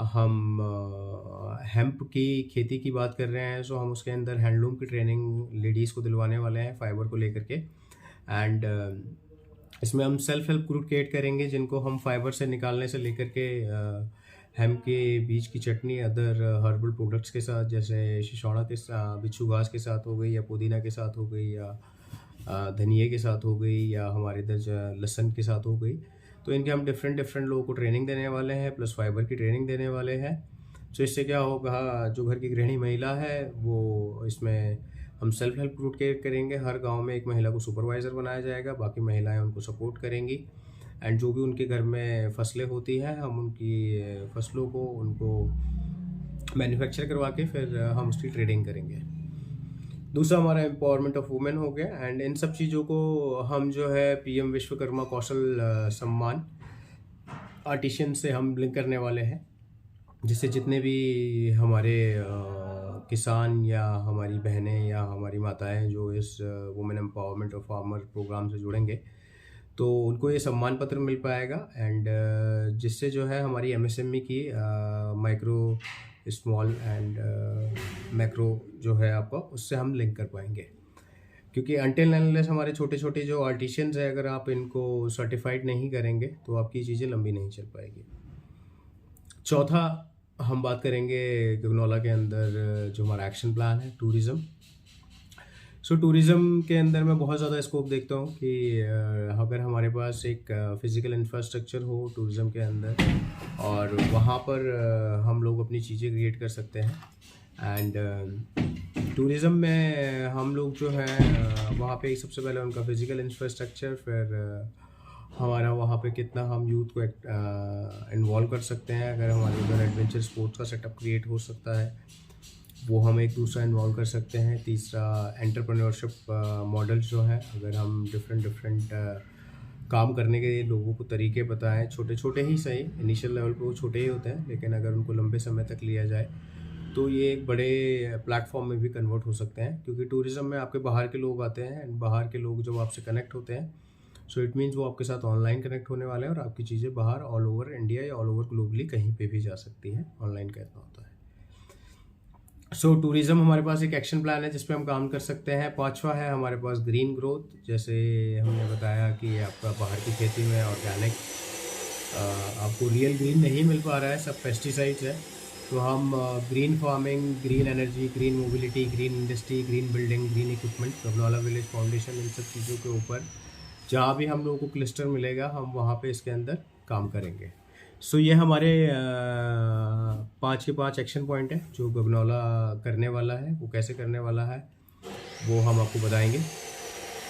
हम हेम्प की खेती की बात कर रहे हैं, सो हम उसके अंदर हैंडलूम की ट्रेनिंग लेडीज़ को दिलवाने वाले हैं फाइबर को लेकर के। एंड इसमें हम सेल्फ हेल्प ग्रुप क्रिएट करेंगे जिनको हम फाइबर से निकालने से लेकर के हेम्प के बीज की चटनी, अदर हर्बल प्रोडक्ट्स के साथ, जैसे शिशौड़ा के साथ, बिच्छू घास के साथ हो गई, या पुदीना के साथ हो गई, या धनिए के साथ हो गई, या हमारे इधर लहसुन के साथ हो गई। तो इनके हम डिफरेंट लोगों को ट्रेनिंग देने वाले हैं, प्लस फाइबर की ट्रेनिंग देने वाले हैं। तो इससे क्या होगा, जो घर की गृहिणी महिला है वो इसमें हम सेल्फ हेल्प ग्रुप क्रिएट करेंगे। हर गांव में एक महिला को सुपरवाइज़र बनाया जाएगा, बाकी महिलाएं उनको सपोर्ट करेंगी। एंड जो भी उनके घर में फसलें होती हैं, हम उनकी फसलों को उनको मैन्युफैक्चर करवा के फिर हम उसकी ट्रेडिंग करेंगे। दूसरा हमारा एम्पावरमेंट ऑफ वुमेन हो गया। एंड इन सब चीज़ों को हम जो है पीएम विश्वकर्मा कौशल सम्मान आर्टिशियन से हम लिंक करने वाले हैं, जिससे जितने भी हमारे किसान या हमारी बहनें या हमारी माताएं जो इस women empowerment of farmer programme से जुड़ेंगे तो उनको ये सम्मान पत्र मिल पाएगा। एंड जिससे जो है हमारी एमएसएमई की माइक्रो, स्मॉल एंड मैक्रो जो है आपका, उससे हम लिंक कर पाएंगे। क्योंकि अनटिल अनलेस हमारे छोटे छोटे जो आर्टिशियंस हैं, अगर आप इनको सर्टिफाइड नहीं करेंगे तो आपकी चीज़ें लंबी नहीं चल पाएगी। चौथा हम बात करेंगे गगनौला के अंदर जो हमारा एक्शन प्लान है, टूरिज़्म। सो टूरिज़्म के अंदर मैं बहुत ज़्यादा स्कोप देखता हूँ कि अगर हमारे पास एक फ़िज़िकल इंफ्रास्ट्रक्चर हो टूरिज़्म के अंदर, और वहाँ पर हम लोग अपनी चीज़ें क्रिएट कर सकते हैं। एंड टूरिज़्म में हम लोग जो है वहाँ पे सबसे पहले उनका फ़िज़िकल इंफ्रास्ट्रक्चर, फिर हमारा वहाँ पे कितना हम यूथ को इन्वॉल्व कर सकते हैं। अगर हमारे उधर एडवेंचर स्पोर्ट्स का सेटअप क्रिएट हो सकता है, वो हम एक दूसरा इन्वॉल्व कर सकते हैं। तीसरा एंटरप्रेन्योरशिप मॉडल्स जो हैं, अगर हम डिफरेंट काम करने के लोगों को तरीके बताएं, छोटे छोटे ही सही, इनिशियल लेवल पे वो छोटे ही होते हैं, लेकिन अगर उनको लंबे समय तक लिया जाए तो ये एक बड़े प्लेटफॉर्म में भी कन्वर्ट हो सकते हैं। क्योंकि टूरिज़्म में आपके बाहर के लोग आते हैं, एंड बाहर के लोग जब आपसे कनेक्ट होते हैं, सो इट मीन्स वो आपके साथ ऑनलाइन कनेक्ट होने वाले हैं, और आपकी चीज़ें बाहर ऑल ओवर इंडिया या ऑल ओवर ग्लोबली कहीं पे भी जा सकती हैं। ऑनलाइन कहना होता है। सो टूरिज़्म हमारे पास एक एक्शन प्लान है जिस पे हम काम कर सकते हैं। पांचवा है हमारे पास ग्रीन ग्रोथ, जैसे हमने बताया कि आपका बाहर की खेती में ऑर्गेनिक आपको रियल ग्रीन नहीं मिल पा रहा है, सब पेस्टिसाइड्स है। तो हम green farming, green energy, green mobility, green industry, green building, green equipment, Gaganaula village foundation, इन सब चीज़ों के ऊपर जहाँ भी हम लोगों को क्लस्टर मिलेगा हम वहाँ पे इसके अंदर काम करेंगे। सो ये हमारे 5 के 5 एक्शन पॉइंट है जो गगनौला करने वाला है। वो कैसे करने वाला है वो हम आपको बताएंगे।